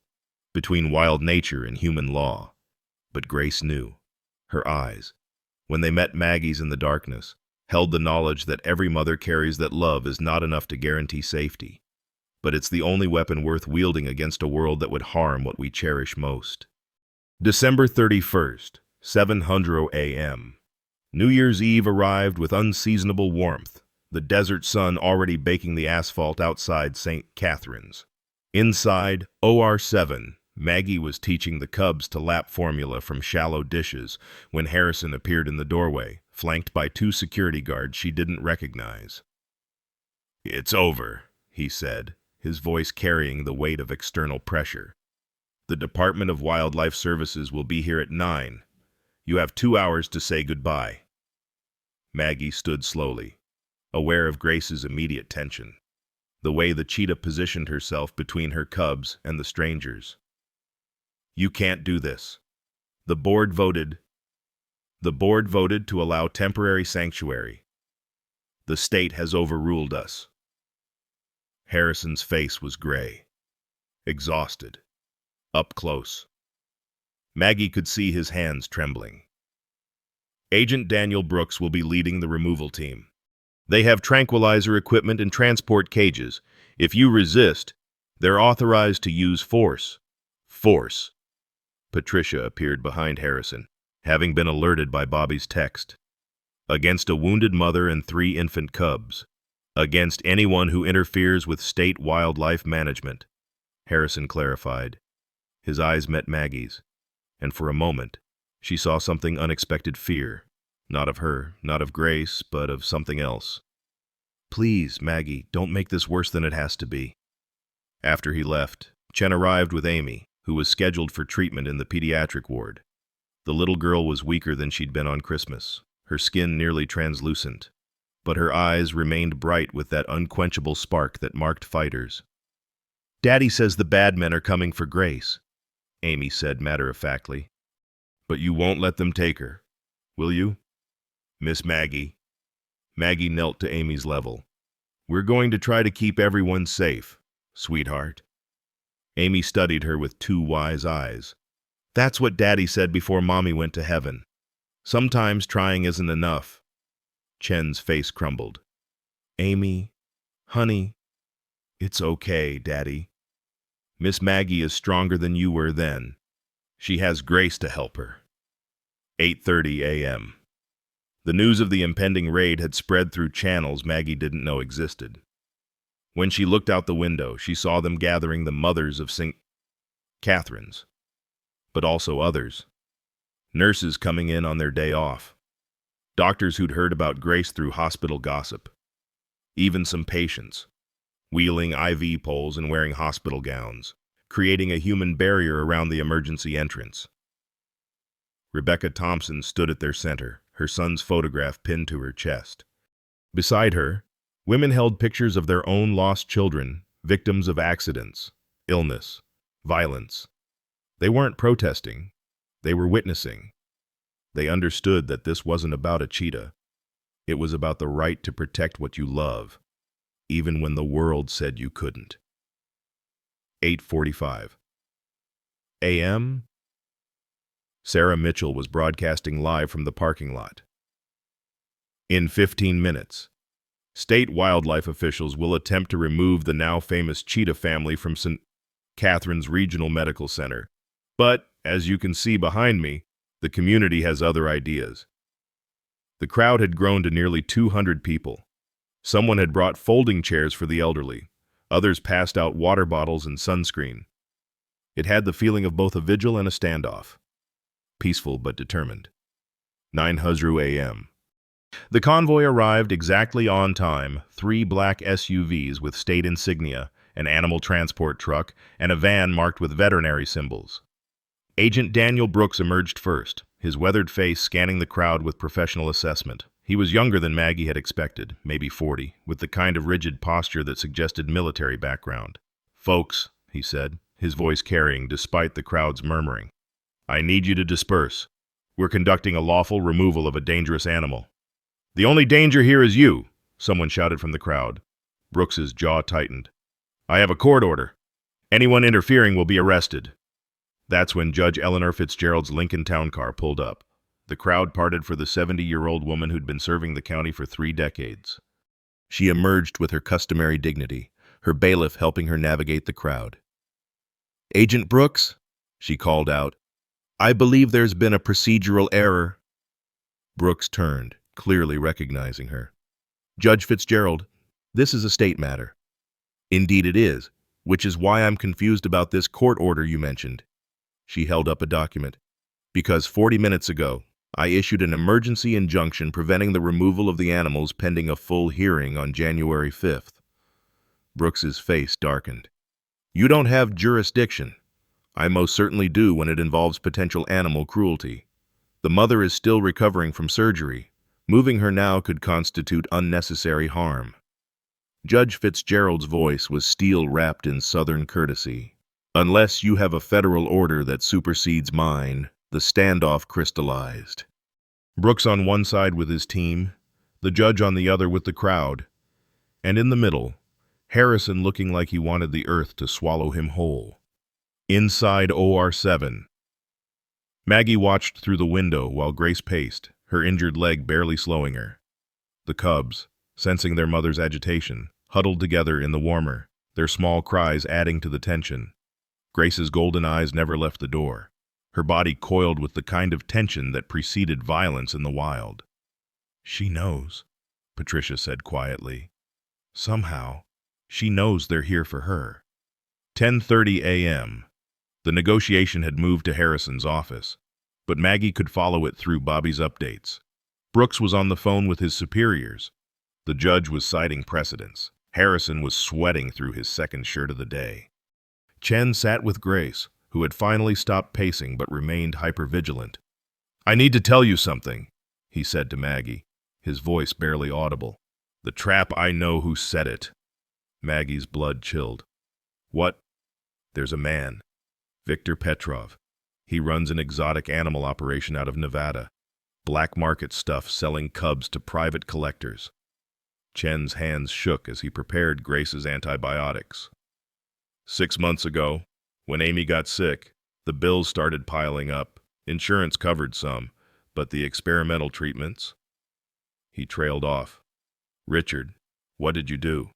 between wild nature and human law. But Grace knew. Her eyes, when they met Maggie's in the darkness, held the knowledge that every mother carries that love is not enough to guarantee safety, but it's the only weapon worth wielding against a world that would harm what we cherish most. December 31st, 7:00 a.m. New Year's Eve arrived with unseasonable warmth, the desert sun already baking the asphalt outside St. Catherine's. Inside OR7, Maggie was teaching the cubs to lap formula from shallow dishes when Harrison appeared in the doorway, flanked by 2 security guards she didn't recognize. "It's over," he said, his voice carrying the weight of external pressure. "The Department of Wildlife Services will be here at 9. You have 2 hours to say goodbye." Maggie stood slowly, aware of Grace's immediate tension, the way the cheetah positioned herself between her cubs and the strangers. "You can't do this. The board voted to allow temporary sanctuary. The state has overruled us." Harrison's face was gray, exhausted, up close. Maggie could see his hands trembling. "Agent Daniel Brooks will be leading the removal team. They have tranquilizer equipment and transport cages. If you resist, they're authorized to use force." "Force." Patricia appeared behind Harrison, having been alerted by Bobby's text. "Against a wounded mother and 3 infant cubs. Against anyone who interferes with state wildlife management," Harrison clarified. His eyes met Maggie's, and for a moment, she saw something unexpected fear. Not of her, not of Grace, but of something else. "Please, Maggie, don't make this worse than it has to be." After he left, Chen arrived with Amy, who was scheduled for treatment in the pediatric ward. The little girl was weaker than she'd been on Christmas, her skin nearly translucent, but her eyes remained bright with that unquenchable spark that marked fighters. "Daddy says the bad men are coming for Grace," Amy said matter-of-factly. "But you won't let them take her, will you? Miss Maggie." Maggie knelt to Amy's level. "We're going to try to keep everyone safe, sweetheart." Amy studied her with 2 wise eyes. "That's what Daddy said before Mommy went to heaven. Sometimes trying isn't enough." Chen's face crumbled. "Amy, honey, it's okay, Daddy. Miss Maggie is stronger than you were then. She has Grace to help her." 8:30 a.m. The news of the impending raid had spread through channels Maggie didn't know existed. When she looked out the window, she saw them gathering the mothers of St. Catherine's, but also others. Nurses coming in on their day off. Doctors who'd heard about Grace through hospital gossip. Even some patients, wheeling IV poles and wearing hospital gowns, creating a human barrier around the emergency entrance. Rebecca Thompson stood at their center, her son's photograph pinned to her chest. Beside her, women held pictures of their own lost children, victims of accidents, illness, violence. They weren't protesting, they were witnessing. They understood that this wasn't about a cheetah. It was about the right to protect what you love, even when the world said you couldn't. 8:45 a.m. Sarah Mitchell was broadcasting live from the parking lot. In 15 minutes, state wildlife officials will attempt to remove the now famous cheetah family from St. Catherine's Regional Medical Center. But, as you can see behind me, the community has other ideas. The crowd had grown to nearly 200 people. Someone had brought folding chairs for the elderly. Others passed out water bottles and sunscreen. It had the feeling of both a vigil and a standoff. Peaceful but determined. 9:00 a.m. The convoy arrived exactly on time, 3 black SUVs with state insignia, an animal transport truck, and a van marked with veterinary symbols. Agent Daniel Brooks emerged first, his weathered face scanning the crowd with professional assessment. He was younger than Maggie had expected, maybe 40, with the kind of rigid posture that suggested military background. "Folks," he said, his voice carrying despite the crowd's murmuring, "I need you to disperse. We're conducting a lawful removal of a dangerous animal." "The only danger here is you," someone shouted from the crowd. Brooks's jaw tightened. "I have a court order. Anyone interfering will be arrested." That's when Judge Eleanor Fitzgerald's Lincoln Town car pulled up. The crowd parted for the 70-year-old woman who'd been serving the county for 3 decades. She emerged with her customary dignity, her bailiff helping her navigate the crowd. "Agent Brooks," she called out, "I believe there's been a procedural error." Brooks turned, clearly recognizing her. "Judge Fitzgerald, this is a state matter." "Indeed it is, which is why I'm confused about this court order you mentioned." She held up a document. "Because 40 minutes ago, I issued an emergency injunction preventing the removal of the animals pending a full hearing on January 5th. Brooks's face darkened. "You don't have jurisdiction." "I most certainly do when it involves potential animal cruelty. The mother is still recovering from surgery. Moving her now could constitute unnecessary harm." Judge Fitzgerald's voice was steel-wrapped in Southern courtesy. "Unless you have a federal order that supersedes mine," the standoff crystallized. Brooks on one side with his team, the judge on the other with the crowd, and in the middle, Harrison looking like he wanted the earth to swallow him whole. Inside OR 7. Maggie watched through the window while Grace paced, her injured leg barely slowing her. The cubs, sensing their mother's agitation, huddled together in the warmer, their small cries adding to the tension. Grace's golden eyes never left the door, her body coiled with the kind of tension that preceded violence in the wild. "She knows," Patricia said quietly. "Somehow, she knows they're here for her." 10:30 a.m. The negotiation had moved to Harrison's office, but Maggie could follow it through Bobby's updates. Brooks was on the phone with his superiors. The judge was citing precedents. Harrison was sweating through his second shirt of the day. Chen sat with Grace, who had finally stopped pacing but remained hypervigilant. "I need to tell you something," he said to Maggie, his voice barely audible. "The trap, I know who set it." Maggie's blood chilled. "What?" "There's a man, Victor Petrov. He runs an exotic animal operation out of Nevada. Black market stuff selling cubs to private collectors." Chen's hands shook as he prepared Grace's antibiotics. 6 months ago, when Amy got sick, the bills started piling up. Insurance covered some, but the experimental treatments? He trailed off. "Richard, what did you do?"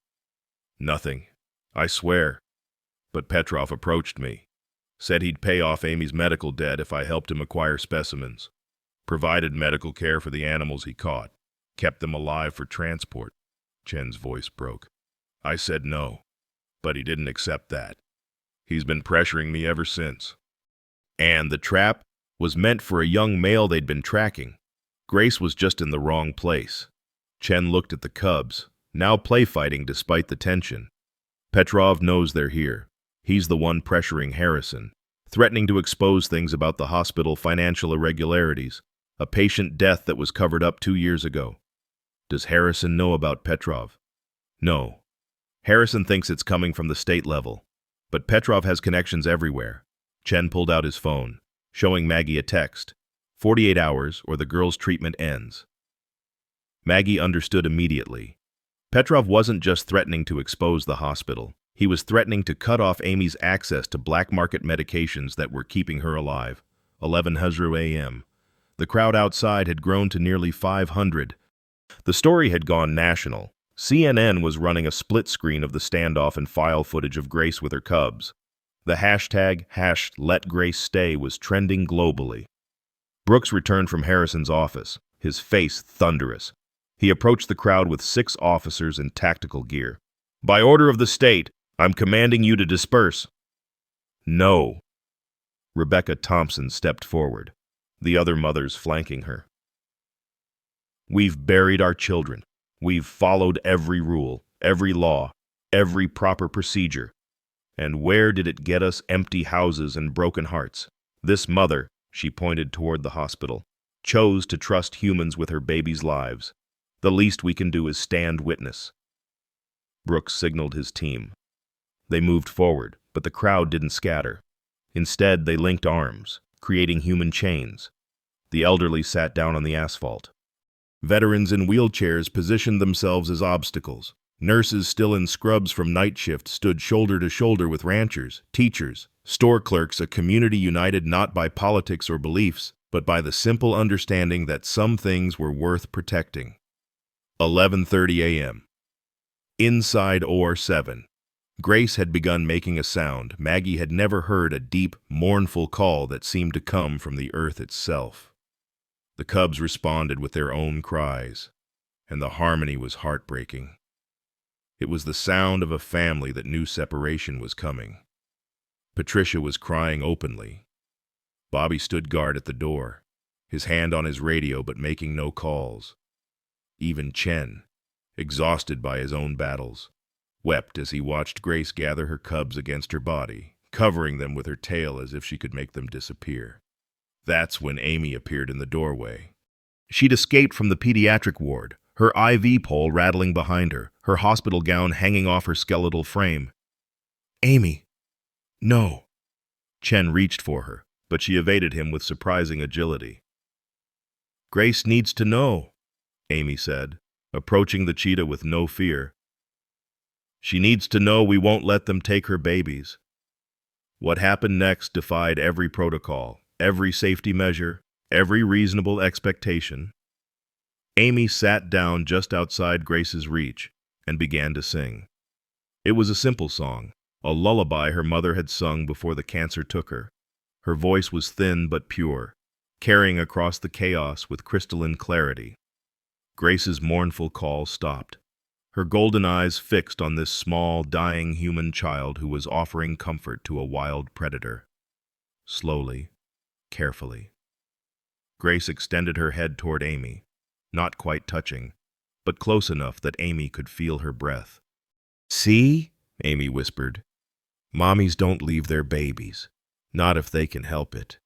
"Nothing. I swear." But Petrov approached me. Said he'd pay off Amy's medical debt if I helped him acquire specimens. Provided medical care for the animals he caught. Kept them alive for transport. Chen's voice broke. I said no, but he didn't accept that. He's been pressuring me ever since. And the trap was meant for a young male they'd been tracking. Grace was just in the wrong place. Chen looked at the cubs, now play fighting despite the tension. Petrov knows they're here. He's the one pressuring Harrison, threatening to expose things about the hospital financial irregularities, a patient death that was covered up 2 years ago. Does Harrison know about Petrov? No. Harrison thinks it's coming from the state level, but Petrov has connections everywhere. Chen pulled out his phone, showing Maggie a text. 48 hours or the girl's treatment ends. Maggie understood immediately. Petrov wasn't just threatening to expose the hospital. He was threatening to cut off Amy's access to black market medications that were keeping her alive. 11:00 a.m. The crowd outside had grown to nearly 500. The story had gone national. CNN was running a split screen of the standoff and file footage of Grace with her cubs. The hashtag #LetGraceStay was trending globally. Brooks returned from Harrison's office, his face thunderous. He approached the crowd with 6 officers in tactical gear. "By order of the state, I'm commanding you to disperse." "No." Rebecca Thompson stepped forward, the other mothers flanking her. "We've buried our children. We've followed every rule, every law, every proper procedure. And where did it get us? Empty houses and broken hearts. This mother," she pointed toward the hospital, "chose to trust humans with her babies' lives. The least we can do is stand witness." Brooks signaled his team. They moved forward, but the crowd didn't scatter. Instead, they linked arms, creating human chains. The elderly sat down on the asphalt. Veterans in wheelchairs positioned themselves as obstacles. Nurses still in scrubs from night shift stood shoulder to shoulder with ranchers, teachers, store clerks, a community united not by politics or beliefs, but by the simple understanding that some things were worth protecting. 11:30 a.m. Inside OR 7. Grace had begun making a sound. Maggie had never heard a deep, mournful call that seemed to come from the earth itself. The cubs responded with their own cries, and the harmony was heartbreaking. It was the sound of a family that knew separation was coming. Patricia was crying openly. Bobby stood guard at the door, his hand on his radio but making no calls. Even Chen, exhausted by his own battles, wept as he watched Grace gather her cubs against her body, covering them with her tail as if she could make them disappear. That's when Amy appeared in the doorway. She'd escaped from the pediatric ward, her IV pole rattling behind her, her hospital gown hanging off her skeletal frame. "Amy, no." Chen reached for her, but she evaded him with surprising agility. "Grace needs to know," Amy said, approaching the cheetah with no fear. "She needs to know we won't let them take her babies." What happened next defied every protocol, every safety measure, every reasonable expectation. Amy sat down just outside Grace's reach and began to sing. It was a simple song, a lullaby her mother had sung before the cancer took her. Her voice was thin but pure, carrying across the chaos with crystalline clarity. Grace's mournful call stopped, her golden eyes fixed on this small, dying human child who was offering comfort to a wild predator. Slowly, carefully, Grace extended her head toward Amy, not quite touching, but close enough that Amy could feel her breath. "See?" Amy whispered. "Mommies don't leave their babies, not if they can help it."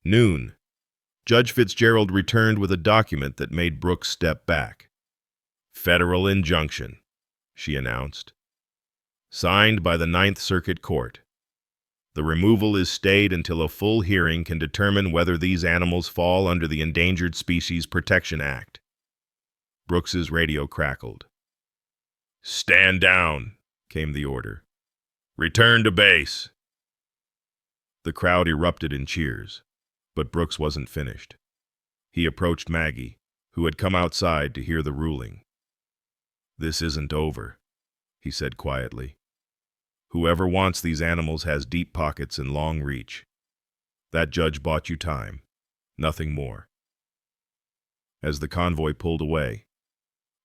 Noon. Judge Fitzgerald returned with a document that made Brooks step back. "Federal injunction," she announced. "Signed by the Ninth Circuit Court. The removal is stayed until a full hearing can determine whether these animals fall under the Endangered Species Protection Act." Brooks's radio crackled. "Stand down," came the order. "Return to base." The crowd erupted in cheers, but Brooks wasn't finished. He approached Maggie, who had come outside to hear the ruling. "This isn't over," he said quietly. "Whoever wants these animals has deep pockets and long reach. That judge bought you time, nothing more." As the convoy pulled away,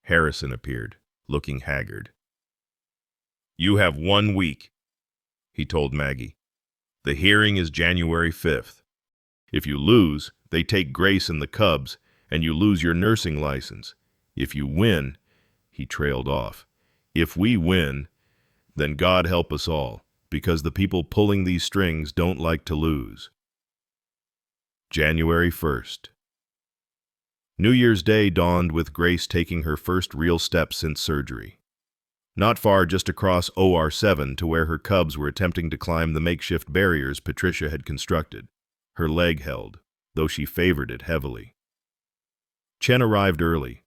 Harrison appeared, looking haggard. "You have 1 week," he told Maggie. "The hearing is January 5th. If you lose, they take Grace and the cubs, and you lose your nursing license. If you win," he trailed off, "if we win, then God help us all, because the people pulling these strings don't like to lose." January 1st. New Year's Day dawned with Grace taking her first real steps since surgery. Not far just across OR 7 to where her cubs were attempting to climb the makeshift barriers Patricia had constructed. Her leg held, though she favored it heavily. Chen arrived early,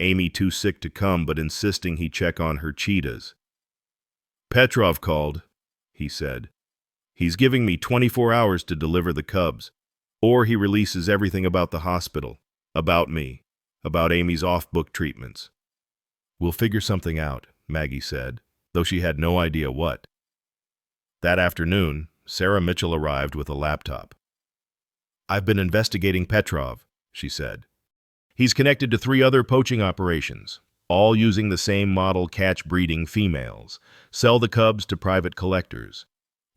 Amy too sick to come but insisting he check on her cheetahs. "Petrov called," he said. "He's giving me 24 hours to deliver the cubs, or he releases everything about the hospital, about me, about Amy's off-book treatments." "We'll figure something out," Maggie said, though she had no idea what. That afternoon, Sarah Mitchell arrived with a laptop. "I've been investigating Petrov," she said. He's connected to 3 other poaching operations, all using the same model catch breeding females, sell the cubs to private collectors.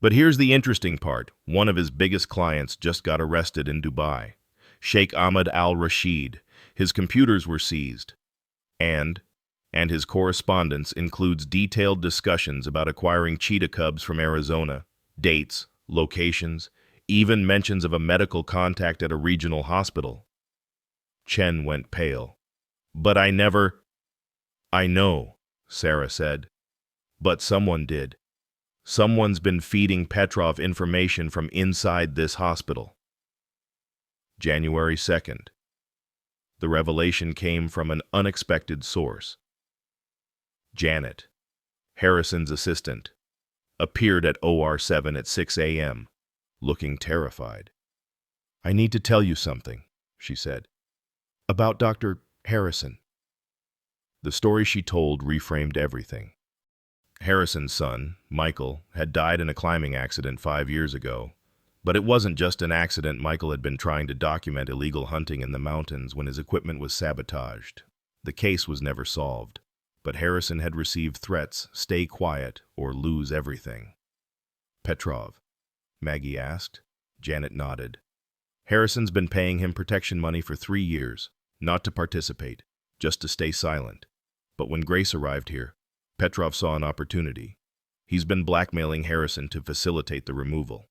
But here's the interesting part. One of his biggest clients just got arrested in Dubai. Sheikh Ahmed al-Rashid. His computers were seized. And his correspondence includes detailed discussions about acquiring cheetah cubs from Arizona, dates, locations, even mentions of a medical contact at a regional hospital. Chen went pale. But I know, Sarah said. But someone did. Someone's been feeding Petrov information from inside this hospital. January 2nd. The revelation came from an unexpected source. Janet, Harrison's assistant, appeared at OR7 at 6 a.m., looking terrified. "I need to tell you something," she said. "About Dr. Harrison." The story she told reframed everything. Harrison's son, Michael, had died in a climbing accident 5 years ago. But it wasn't just an accident. Michael had been trying to document illegal hunting in the mountains when his equipment was sabotaged. The case was never solved, but Harrison had received threats: stay quiet or lose everything. "Petrov?" Maggie asked. Janet nodded. "Harrison's been paying him protection money for 3 years, not to participate, just to stay silent. But when Grace arrived here, Petrov saw an opportunity. He's been blackmailing Harrison to facilitate the removal."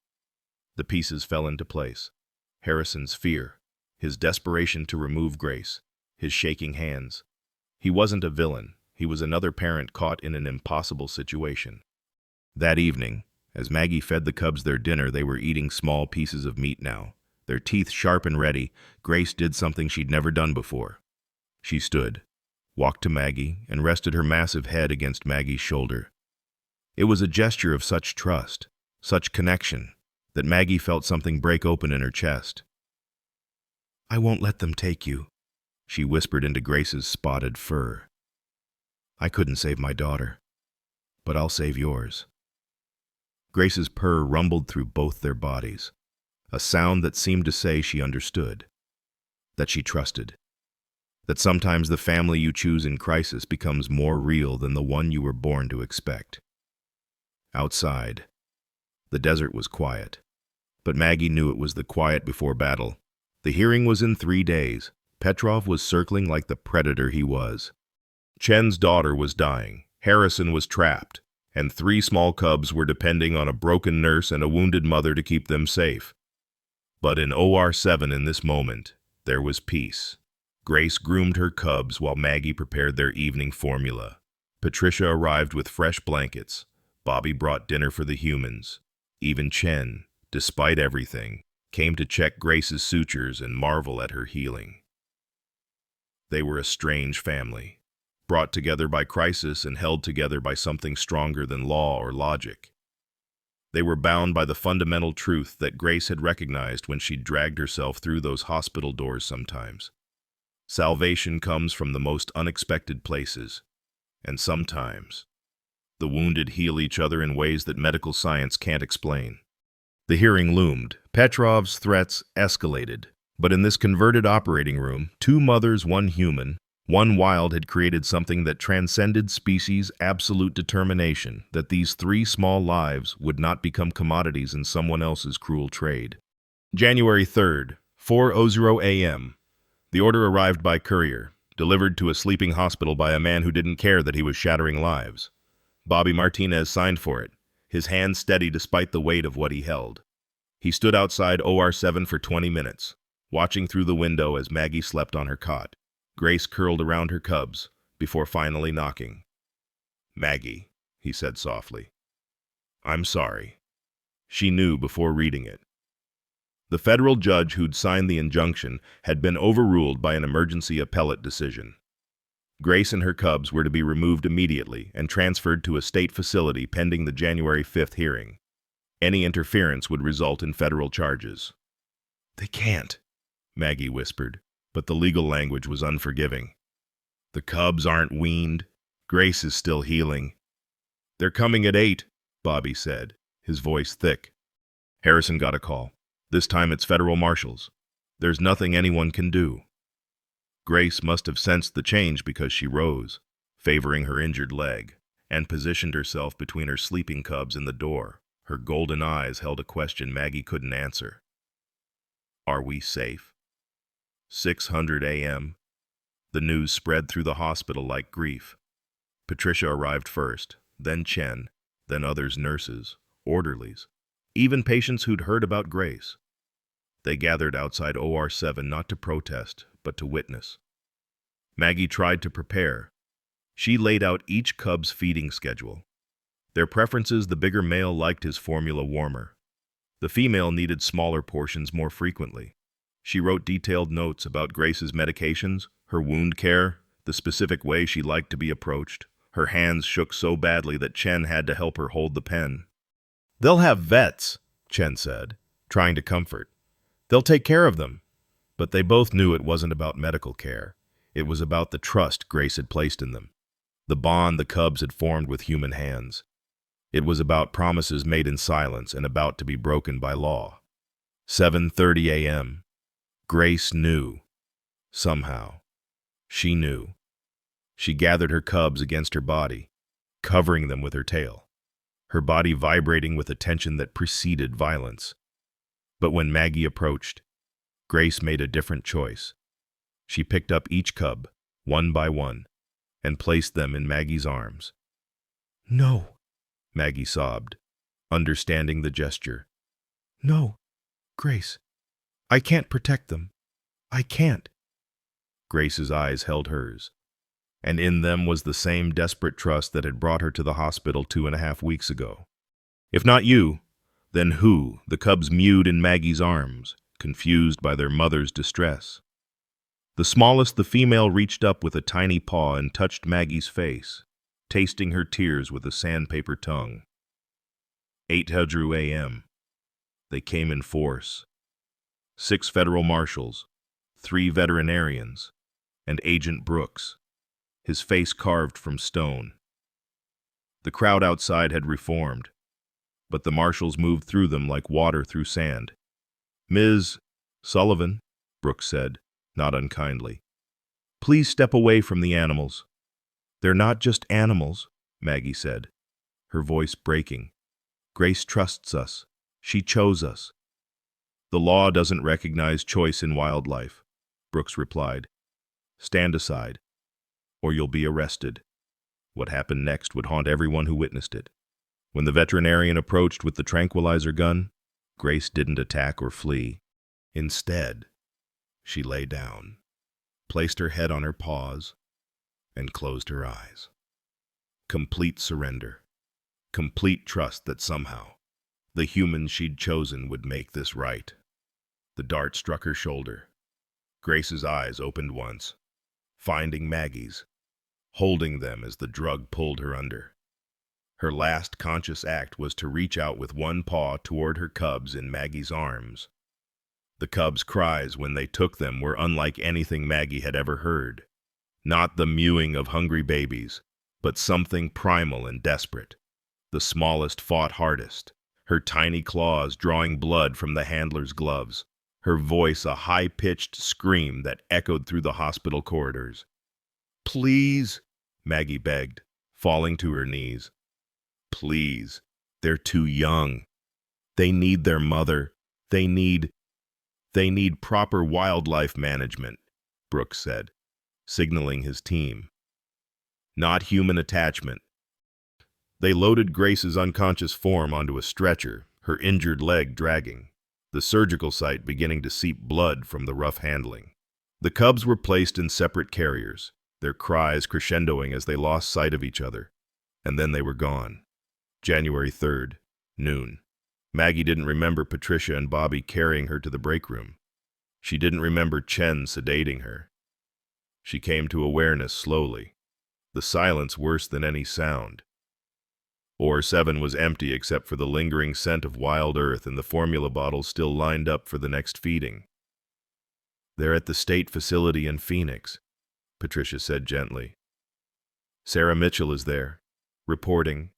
The pieces fell into place. Harrison's fear, his desperation to remove Grace, his shaking hands. He wasn't a villain. He was another parent caught in an impossible situation. That evening, as Maggie fed the cubs their dinner, they were eating small pieces of meat now. Their teeth sharp and ready, Grace did something she'd never done before. She stood, walked to Maggie, and rested her massive head against Maggie's shoulder. It was a gesture of such trust, such connection, that Maggie felt something break open in her chest. "I won't let them take you," she whispered into Grace's spotted fur. "I couldn't save my daughter, but I'll save yours." Grace's purr rumbled through both their bodies, a sound that seemed to say she understood, that she trusted, that sometimes the family you choose in crisis becomes more real than the one you were born to expect. Outside, the desert was quiet, but Maggie knew it was the quiet before battle. The hearing was in 3 days. Petrov was circling like the predator he was. Chen's daughter was dying, Harrison was trapped, and 3 small cubs were depending on a broken nurse and a wounded mother to keep them safe. But in OR7 in this moment, there was peace. Grace groomed her cubs while Maggie prepared their evening formula. Patricia arrived with fresh blankets. Bobby brought dinner for the humans. Even Chen, despite everything, came to check Grace's sutures and marvel at her healing. They were a strange family, brought together by crisis and held together by something stronger than law or logic. They were bound by the fundamental truth that Grace had recognized when she dragged herself through those hospital doors sometimes. Salvation comes from the most unexpected places, and sometimes the wounded heal each other in ways that medical science can't explain. The hearing loomed. Petrov's threats escalated. But in this converted operating room, 2 mothers, 1 human, 1 wild had created something that transcended species' absolute determination that these 3 small lives would not become commodities in someone else's cruel trade. January 3rd, 4:00 a.m. The order arrived by courier, delivered to a sleeping hospital by a man who didn't care that he was shattering lives. Bobby Martinez signed for it, his hand steady despite the weight of what he held. He stood outside OR7 for 20 minutes, watching through the window as Maggie slept on her cot. Grace curled around her cubs, before finally knocking. "Maggie," he said softly. "I'm sorry." She knew before reading it. The federal judge who'd signed the injunction had been overruled by an emergency appellate decision. Grace and her cubs were to be removed immediately and transferred to a state facility pending the January 5th hearing. Any interference would result in federal charges. "They can't," Maggie whispered, but the legal language was unforgiving. "The cubs aren't weaned. Grace is still healing." "They're coming at 8, Bobby said, his voice thick. Harrison got a call. "This time it's federal marshals. There's nothing anyone can do." Grace must have sensed the change because she rose, favoring her injured leg, and positioned herself between her sleeping cubs and the door. Her golden eyes held a question Maggie couldn't answer. Are we safe? 6:00 a.m. The news spread through the hospital like grief. Patricia arrived first, then Chen, then others, nurses, orderlies, even patients who'd heard about Grace. They gathered outside OR 7 not to protest, but to witness. Maggie tried to prepare. She laid out each cub's feeding schedule. Their preferences: the bigger male liked his formula warmer. The female needed smaller portions more frequently. She wrote detailed notes about Grace's medications, her wound care, the specific way she liked to be approached. Her hands shook so badly that Chen had to help her hold the pen. "They'll have vets," Chen said, trying to comfort. "They'll take care of them." But they both knew it wasn't about medical care. It was about the trust Grace had placed in them, the bond the cubs had formed with human hands. It was about promises made in silence and about to be broken by law. 7:30 a.m. Grace knew. Somehow. She knew. She gathered her cubs against her body, covering them with her tail, her body vibrating with a tension that preceded violence. But when Maggie approached, Grace made a different choice. She picked up each cub, one by one, and placed them in Maggie's arms. "No," Maggie sobbed, understanding the gesture. "No, Grace. I can't protect them. I can't." Grace's eyes held hers, and in them was the same desperate trust that had brought her to the hospital 2.5 weeks ago. "If not you, then who?" The cubs mewed in Maggie's arms, confused by their mother's distress. The smallest, the female, reached up with a tiny paw and touched Maggie's face, tasting her tears with a sandpaper tongue. 8:00 a.m. They came in force. 6 federal marshals, 3 veterinarians, and Agent Brooks, his face carved from stone. The crowd outside had reformed, but the marshals moved through them like water through sand. "Ms. Sullivan," Brooks said, not unkindly, "please step away from the animals." "They're not just animals," Maggie said, her voice breaking. "Grace trusts us. She chose us." "The law doesn't recognize choice in wildlife," Brooks replied. "Stand aside, or you'll be arrested." What happened next would haunt everyone who witnessed it. When the veterinarian approached with the tranquilizer gun, Grace didn't attack or flee. Instead, she lay down, placed her head on her paws, and closed her eyes. Complete surrender. Complete trust that somehow the human she'd chosen would make this right. The dart struck her shoulder. Grace's eyes opened once, finding Maggie's, holding them as the drug pulled her under. Her last conscious act was to reach out with one paw toward her cubs in Maggie's arms. The cubs' cries when they took them were unlike anything Maggie had ever heard. Not the mewing of hungry babies, but something primal and desperate. The smallest fought hardest, her tiny claws drawing blood from the handler's gloves, her voice a high-pitched scream that echoed through the hospital corridors. "Please," Maggie begged, falling to her knees. "Please. They're too young. They need their mother. They need proper wildlife management," Brooks said, signaling his team. "Not human attachment." They loaded Grace's unconscious form onto a stretcher, her injured leg dragging, the surgical site beginning to seep blood from the rough handling. The cubs were placed in separate carriers, their cries crescendoing as they lost sight of each other, and then they were gone. January 3rd, noon. Maggie didn't remember Patricia and Bobby carrying her to the break room. She didn't remember Chen sedating her. She came to awareness slowly, the silence worse than any sound. OR 7 was empty except for the lingering scent of wild earth and the formula bottles still lined up for the next feeding. "They're at the state facility in Phoenix," Patricia said gently. "Sarah Mitchell is there, reporting.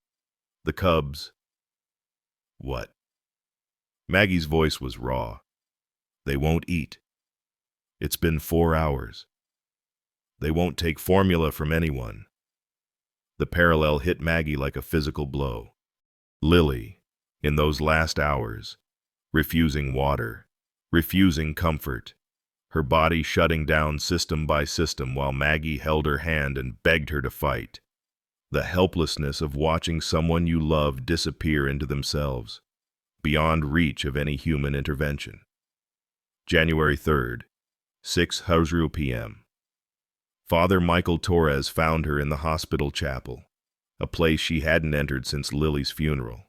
The cubs." "What?" Maggie's voice was raw. "They won't eat. It's been 4 hours. They won't take formula from anyone. The parallel hit Maggie like a physical blow. Lily, in those last hours, refusing water, refusing comfort, her body shutting down system by system while Maggie held her hand and begged her to fight. The helplessness of watching someone you love disappear into themselves, beyond reach of any human intervention. January 3rd, 6:00 p.m. Father Michael Torres found her in the hospital chapel, a place she hadn't entered since Lily's funeral.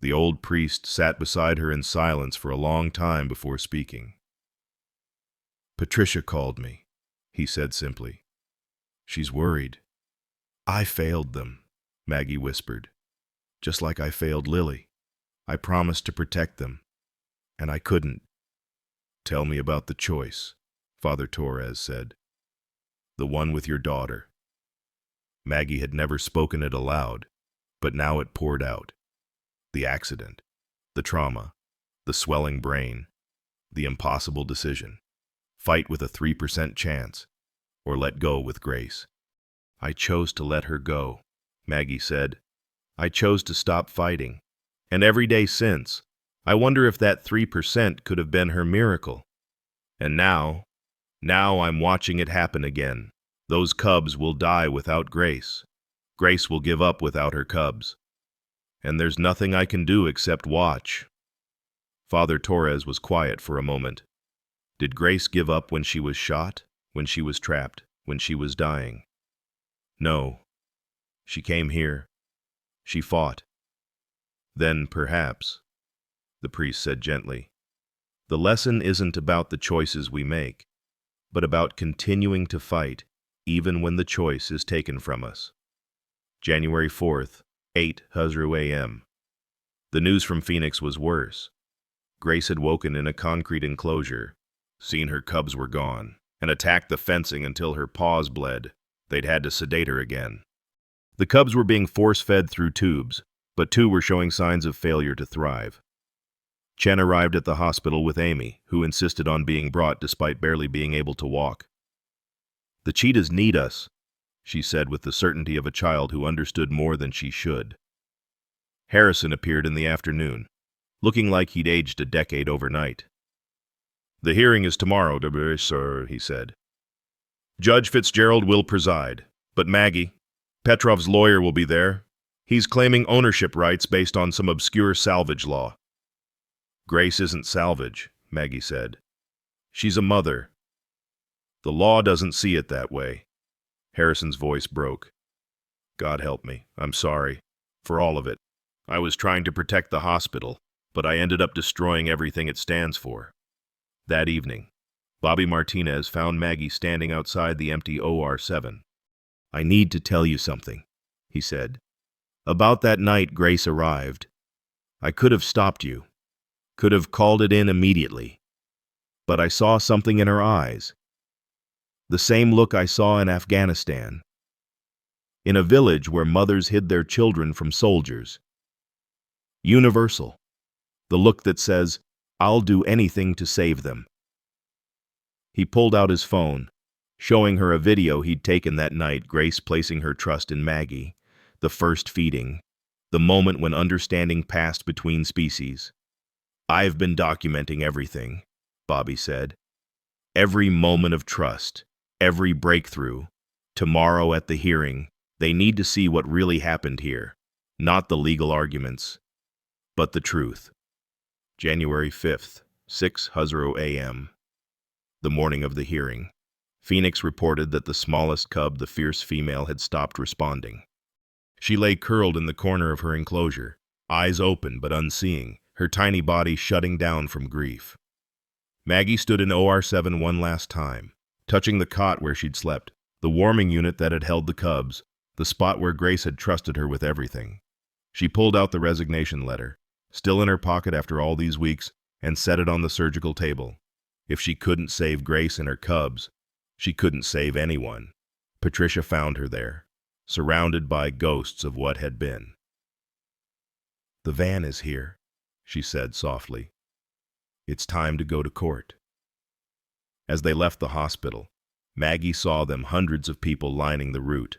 The old priest sat beside her in silence for a long time before speaking. "Patricia called me," he said simply. "She's worried." "I failed them," Maggie whispered. "Just like I failed Lily. I promised to protect them, and I couldn't." "Tell me about the choice," Father Torres said. "The one with your daughter." Maggie had never spoken it aloud, but now it poured out. The accident, the trauma, the swelling brain, the impossible decision. Fight with a 3% chance, or let go with grace. "I chose to let her go," Maggie said. "I chose to stop fighting. And every day since, I wonder if that 3% could have been her miracle. And now I'm watching it happen again. Those cubs will die without Grace. Grace will give up without her cubs. And there's nothing I can do except watch." Father Torres was quiet for a moment. Did Grace give up when she was shot, when she was trapped, when she was dying? No. She came here. She fought. Then, perhaps, the priest said gently, the lesson isn't about the choices we make, but about continuing to fight even when the choice is taken from us. January 4th, 8:00 a.m. The news from Phoenix was worse. Grace had woken in a concrete enclosure, seen her cubs were gone, and attacked the fencing until her paws bled. They'd had to sedate her again. The cubs were being force-fed through tubes, but 2 were showing signs of failure to thrive. Chen arrived at the hospital with Amy, who insisted on being brought despite barely being able to walk. "The cheetahs need us," she said with the certainty of a child who understood more than she should. Harrison appeared in the afternoon, looking like he'd aged a decade overnight. "The hearing is tomorrow, sir," he said. "Judge Fitzgerald will preside, but Maggie, Petrov's lawyer, will be there. He's claiming ownership rights based on some obscure salvage law." "Grace isn't salvage," Maggie said. "She's a mother." "The law doesn't see it that way." Harrison's voice broke. "God help me. I'm sorry. For all of it. I was trying to protect the hospital, but I ended up destroying everything it stands for." That evening, Bobby Martinez found Maggie standing outside the empty OR7. "I need to tell you something," he said. "About that night Grace arrived. I could have stopped you, could have called it in immediately. But I saw something in her eyes. The same look I saw in Afghanistan. In a village where mothers hid their children from soldiers. Universal. The look that says, I'll do anything to save them." He pulled out his phone, showing her a video he'd taken that night, Grace placing her trust in Maggie, the first feeding, the moment when understanding passed between species. "I've been documenting everything," Bobby said. "Every moment of trust, every breakthrough. Tomorrow at the hearing, they need to see what really happened here, not the legal arguments, but the truth." January 5th, 6:00 a.m. The morning of the hearing, Phoenix reported that the smallest cub, the fierce female, had stopped responding. She lay curled in the corner of her enclosure, eyes open but unseeing, her tiny body shutting down from grief. Maggie stood in OR7 one last time, touching the cot where she'd slept, the warming unit that had held the cubs, the spot where Grace had trusted her with everything. She pulled out the resignation letter, still in her pocket after all these weeks, and set it on the surgical table. If she couldn't save Grace and her cubs, she couldn't save anyone. Patricia found her there, surrounded by ghosts of what had been. "The van is here," she said softly. "It's time to go to court." As they left the hospital, Maggie saw them, hundreds of people lining the route.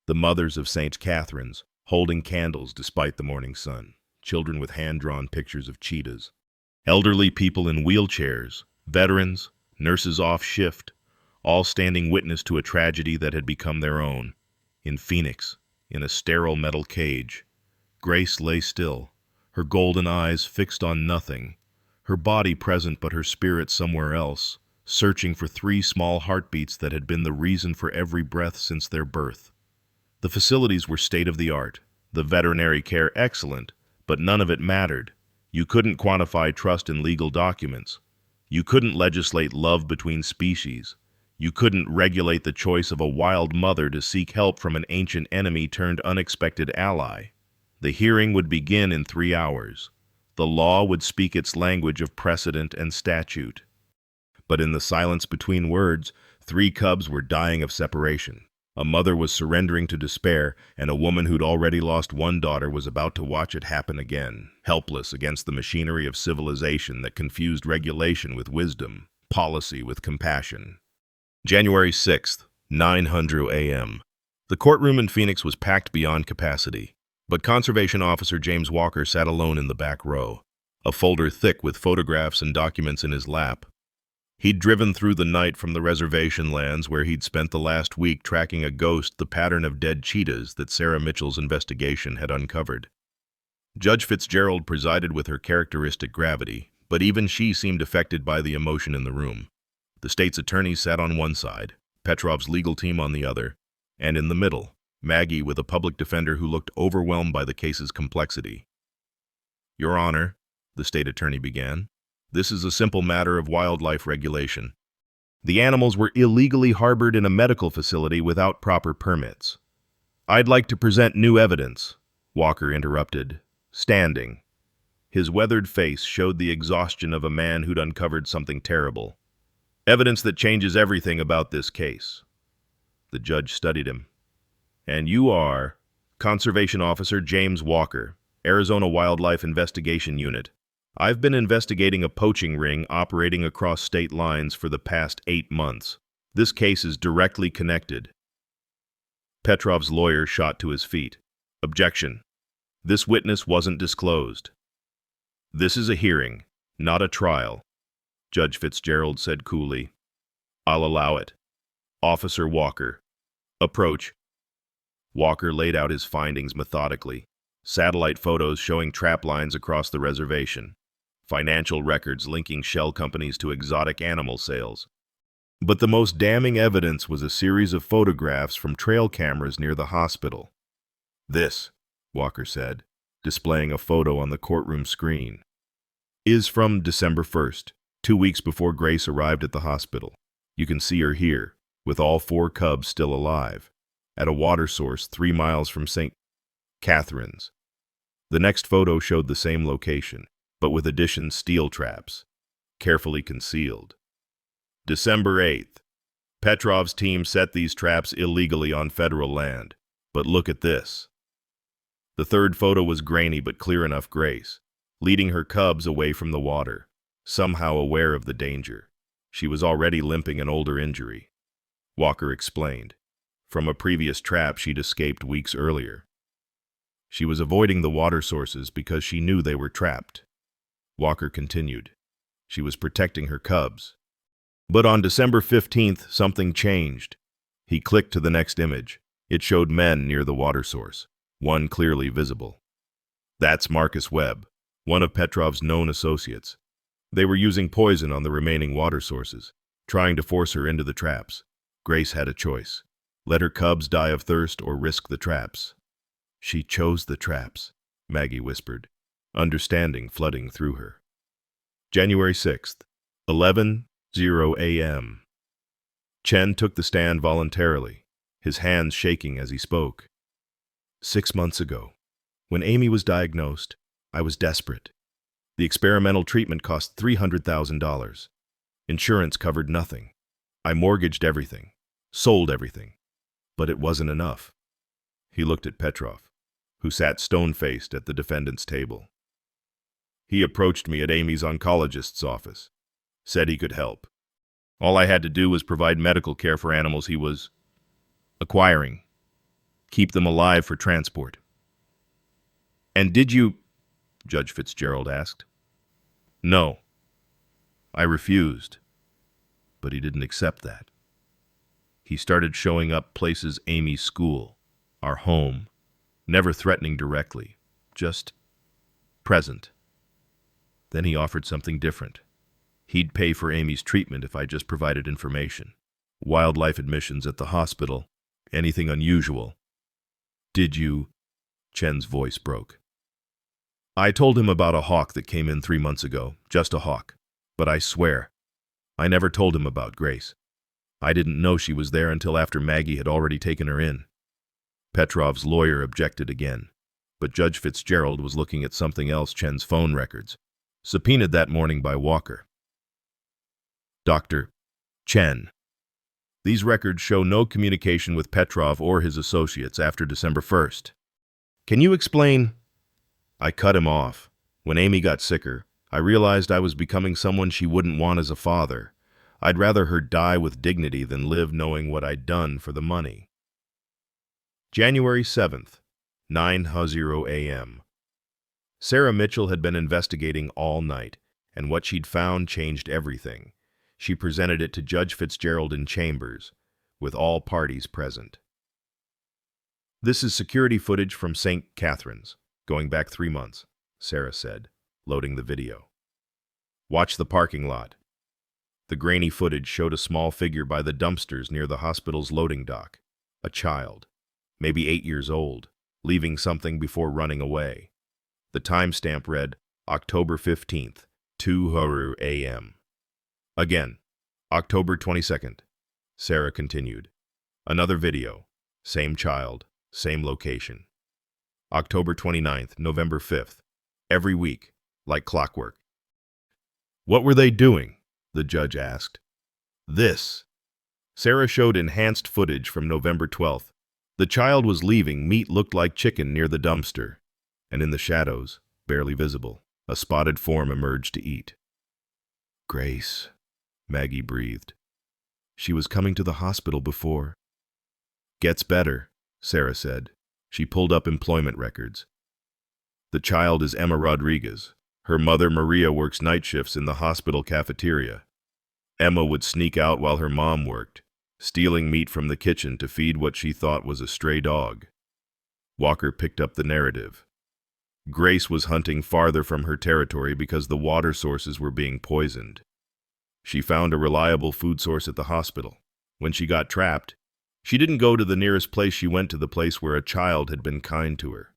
The mothers of St. Catherine's, holding candles despite the morning sun. Children with hand-drawn pictures of cheetahs. Elderly people in wheelchairs, veterans, nurses off shift, all standing witness to a tragedy that had become their own. In Phoenix, in a sterile metal cage, Grace lay still, her golden eyes fixed on nothing, her body present but her spirit somewhere else, searching for 3 small heartbeats that had been the reason for every breath since their birth. The facilities were state-of-the-art, the veterinary care excellent, but none of it mattered. You couldn't quantify trust in legal documents. You couldn't legislate love between species. You couldn't regulate the choice of a wild mother to seek help from an ancient enemy turned unexpected ally. The hearing would begin in 3 hours. The law would speak its language of precedent and statute. But in the silence between words, 3 cubs were dying of separation. A mother was surrendering to despair, and a woman who'd already lost 1 daughter was about to watch it happen again, helpless against the machinery of civilization that confused regulation with wisdom, policy with compassion. January 6th, 9:00 a.m. The courtroom in Phoenix was packed beyond capacity, but Conservation Officer James Walker sat alone in the back row, a folder thick with photographs and documents in his lap. He'd driven through the night from the reservation lands where he'd spent the last week tracking a ghost, the pattern of dead cheetahs that Sarah Mitchell's investigation had uncovered. Judge Fitzgerald presided with her characteristic gravity, but even she seemed affected by the emotion in the room. The state's attorneys sat on one side, Petrov's legal team on the other, and in the middle, Maggie with a public defender who looked overwhelmed by the case's complexity. "Your Honor," the state attorney began, "this is a simple matter of wildlife regulation. The animals were illegally harbored in a medical facility without proper permits." "I'd like to present new evidence," Walker interrupted, standing. His weathered face showed the exhaustion of a man who'd uncovered something terrible. "Evidence that changes everything about this case." The judge studied him. "And you are Conservation Officer James Walker, Arizona Wildlife Investigation Unit. I've been investigating a poaching ring operating across state lines for the past 8 months. This case is directly connected." Petrov's lawyer shot to his feet. "Objection. This witness wasn't disclosed." "This is a hearing, not a trial," Judge Fitzgerald said coolly. "I'll allow it. Officer Walker, approach." Walker laid out his findings methodically. Satellite photos showing trap lines across the reservation. Financial records linking shell companies to exotic animal sales. But the most damning evidence was a series of photographs from trail cameras near the hospital. "This," Walker said, displaying a photo on the courtroom screen, "is from December 1st, 2 weeks before Grace arrived at the hospital. You can see her here, with all 4 cubs still alive, at a water source 3 miles from St. Catherine's." The next photo showed the same location, but with additional steel traps, carefully concealed. December 8th. Petrov's team set these traps illegally on federal land. But look at this. The third photo was grainy but clear enough Grace, leading her cubs away from the water, somehow aware of the danger. She was already limping an older injury. Walker explained. From a previous trap she'd escaped weeks earlier. She was avoiding the water sources because she knew they were trapped. Walker continued. She was protecting her cubs. But on December 15th, something changed. He clicked to the next image. It showed men near the water source, one clearly visible. That's Marcus Webb, one of Petrov's known associates. They were using poison on the remaining water sources, trying to force her into the traps. Grace had a choice. Let her cubs die of thirst or risk the traps. "She chose the traps," Maggie whispered, understanding flooding through her. January 6th, 11:00 a.m. Chen took the stand voluntarily, his hands shaking as he spoke. "6 months ago, when Amy was diagnosed, I was desperate. The experimental treatment cost $300,000. Insurance covered nothing. I mortgaged everything, sold everything, but it wasn't enough." He looked at Petrov, who sat stone-faced at the defendant's table. "He approached me at Amy's oncologist's office, said he could help. All I had to do was provide medical care for animals he was acquiring, keep them alive for transport. And did you? Judge Fitzgerald asked. No. I refused. But he didn't accept that. He started showing up places: Amy's school, our home, never threatening directly, just present. Then he offered something different. He'd pay for Amy's treatment if I just provided information. Wildlife admissions at the hospital, anything unusual. Did you? Chen's voice broke. I told him about a hawk that came in 3 months ago, just a hawk. But I swear, I never told him about Grace. I didn't know she was there until after Maggie had already taken her in. Petrov's lawyer objected again, but Judge Fitzgerald was looking at something else: Chen's phone records, subpoenaed that morning by Walker. Dr. Chen. These records show no communication with Petrov or his associates after December 1st. Can you explain? I cut him off. When Amy got sicker, I realized I was becoming someone she wouldn't want as a father. I'd rather her die with dignity than live knowing what I'd done for the money. January 7th, 9:00 a.m. Sarah Mitchell had been investigating all night, and what she'd found changed everything. She presented it to Judge Fitzgerald in chambers, with all parties present. This is security footage from St. Catherine's, going back 3 months, Sarah said, loading the video. Watch the parking lot. The grainy footage showed a small figure by the dumpsters near the hospital's loading dock. A child, maybe 8 years old, leaving something before running away. The timestamp read October 15th, 2:00 a.m. Again, October 22nd. Sarah continued. Another video. Same child, same location. October 29th, November 5th. Every week, like clockwork. What were they doing? The judge asked. This. Sarah showed enhanced footage from November 12th. The child was leaving. Meat looked like chicken near the dumpster. And in the shadows, barely visible, a spotted form emerged to eat. Grace, Maggie breathed. She was coming to the hospital before. Gets better, Sarah said. She pulled up employment records. The child is Emma Rodriguez. Her mother, Maria, works night shifts in the hospital cafeteria. Emma would sneak out while her mom worked, stealing meat from the kitchen to feed what she thought was a stray dog. Walker picked up the narrative. Grace was hunting farther from her territory because the water sources were being poisoned. She found a reliable food source at the hospital. When she got trapped, she didn't go to the nearest place. She went to the place where a child had been kind to her.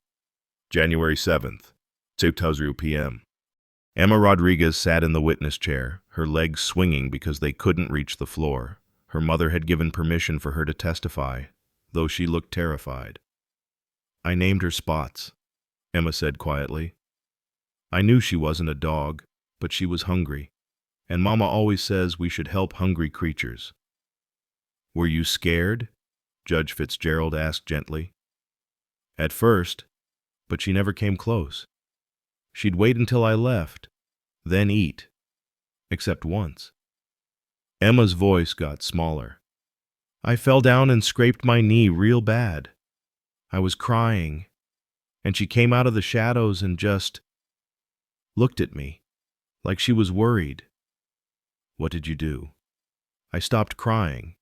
January 7th, 2:00 p.m. Emma Rodriguez sat in the witness chair, her legs swinging because they couldn't reach the floor. Her mother had given permission for her to testify, though she looked terrified. I named her Spots, Emma said quietly. I knew she wasn't a dog, but she was hungry, and Mama always says we should help hungry creatures. Were you scared? Judge Fitzgerald asked gently. At first, but she never came close. She'd wait until I left, then eat, except once. Emma's voice got smaller. I fell down and scraped my knee real bad. I was crying, and she came out of the shadows and just looked at me, like she was worried. What did you do? I stopped crying,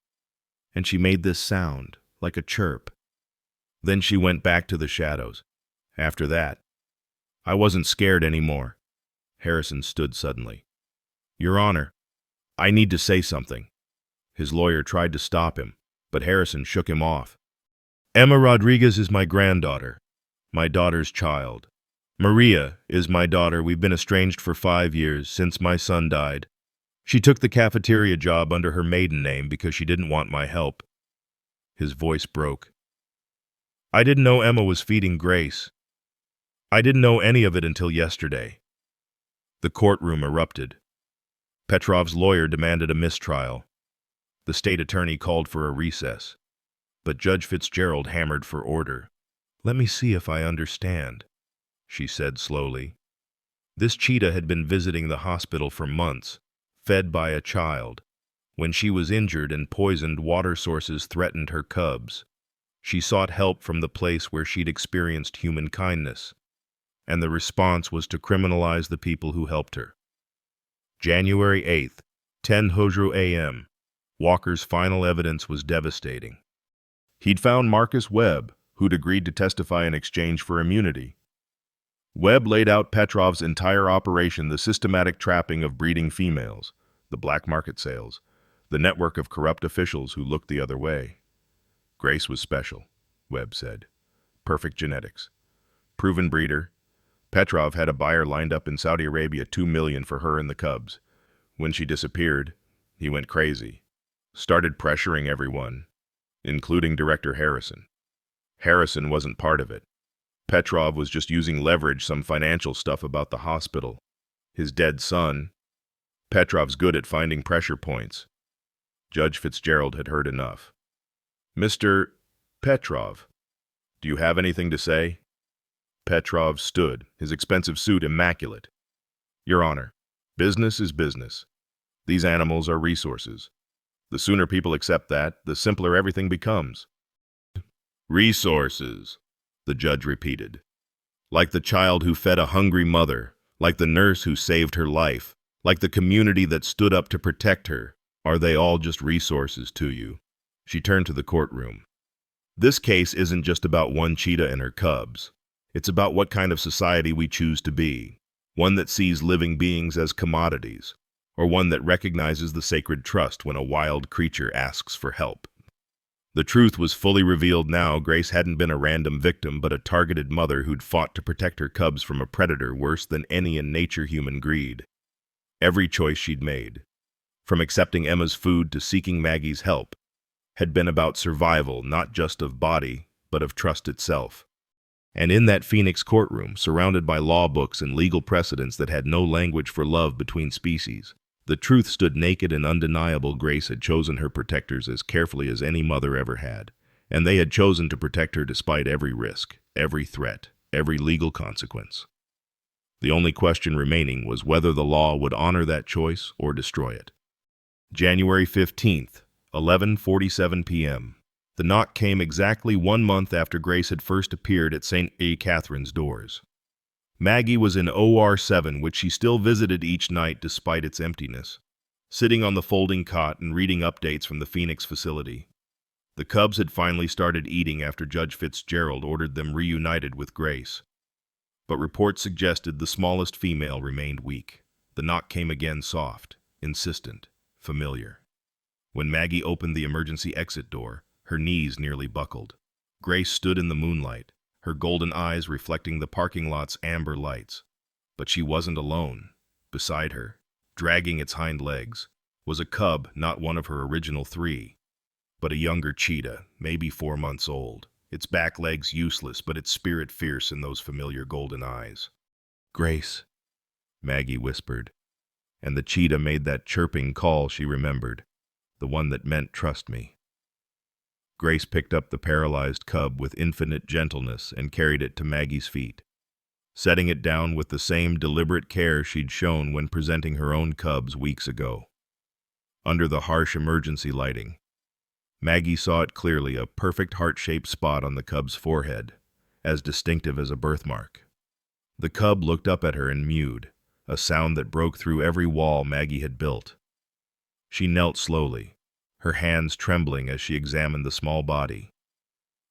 and she made this sound, like a chirp. Then she went back to the shadows. After that, I wasn't scared anymore. Harrison stood suddenly. Your Honor, I need to say something. His lawyer tried to stop him, but Harrison shook him off. Emma Rodriguez is my granddaughter, my daughter's child. Maria is my daughter. We've been estranged for 5 years, since my son died. She took the cafeteria job under her maiden name because she didn't want my help. His voice broke. I didn't know Emma was feeding Grace. I didn't know any of it until yesterday. The courtroom erupted. Petrov's lawyer demanded a mistrial. The state attorney called for a recess. But Judge Fitzgerald hammered for order. Let me see if I understand, she said slowly. This cheetah had been visiting the hospital for months, fed by a child. When she was injured and poisoned water sources threatened her cubs, she sought help from the place where she'd experienced human kindness, and the response was to criminalize the people who helped her. January 8th, 10:00 a.m. Walker's final evidence was devastating. He'd found Marcus Webb, who'd agreed to testify in exchange for immunity. Webb laid out Petrov's entire operation, the systematic trapping of breeding females, the black market sales, the network of corrupt officials who looked the other way. Grace was special, Webb said. Perfect genetics. Proven breeder. Petrov had a buyer lined up in Saudi Arabia, $2 million for her and the cubs. When she disappeared, he went crazy. Started pressuring everyone, including Director Harrison. Harrison wasn't part of it. Petrov was just using leverage, some financial stuff about the hospital. His dead son. Petrov's good at finding pressure points. Judge Fitzgerald had heard enough. Mr. Petrov, do you have anything to say? Petrov stood, his expensive suit immaculate. Your Honor, business is business. These animals are resources. The sooner people accept that, the simpler everything becomes. Resources, the judge repeated. Like the child who fed a hungry mother, like the nurse who saved her life, like the community that stood up to protect her, are they all just resources to you? She turned to the courtroom. This case isn't just about one cheetah and her cubs. It's about what kind of society we choose to be. One that sees living beings as commodities, or one that recognizes the sacred trust when a wild creature asks for help. The truth was fully revealed now. Grace hadn't been a random victim, but a targeted mother who'd fought to protect her cubs from a predator worse than any in nature, human greed. Every choice she'd made, from accepting Emma's food to seeking Maggie's help, had been about survival, not just of body, but of trust itself. And in that Phoenix courtroom, surrounded by law books and legal precedents that had no language for love between species, the truth stood naked and undeniable. Grace had chosen her protectors as carefully as any mother ever had, and they had chosen to protect her despite every risk, every threat, every legal consequence. The only question remaining was whether the law would honor that choice or destroy it. January 15th, 11:47 p.m. The knock came exactly 1 month after Grace had first appeared at St. Catherine's doors. Maggie was in OR 7, which she still visited each night despite its emptiness, sitting on the folding cot and reading updates from the Phoenix facility. The cubs had finally started eating after Judge Fitzgerald ordered them reunited with Grace. But reports suggested the smallest female remained weak. The knock came again, soft, insistent, familiar. When Maggie opened the emergency exit door, her knees nearly buckled. Grace stood in the moonlight, her golden eyes reflecting the parking lot's amber lights. But she wasn't alone. Beside her, dragging its hind legs, was a cub, not one of her original 3, but a younger cheetah, maybe 4 months old, its back legs useless, but its spirit fierce in those familiar golden eyes. Grace, Maggie whispered, and the cheetah made that chirping call she remembered, the one that meant trust me. Grace picked up the paralyzed cub with infinite gentleness and carried it to Maggie's feet, setting it down with the same deliberate care she'd shown when presenting her own cubs weeks ago. Under the harsh emergency lighting, Maggie saw it clearly, a perfect heart-shaped spot on the cub's forehead, as distinctive as a birthmark. The cub looked up at her and mewed, a sound that broke through every wall Maggie had built. She knelt slowly, her hands trembling as she examined the small body.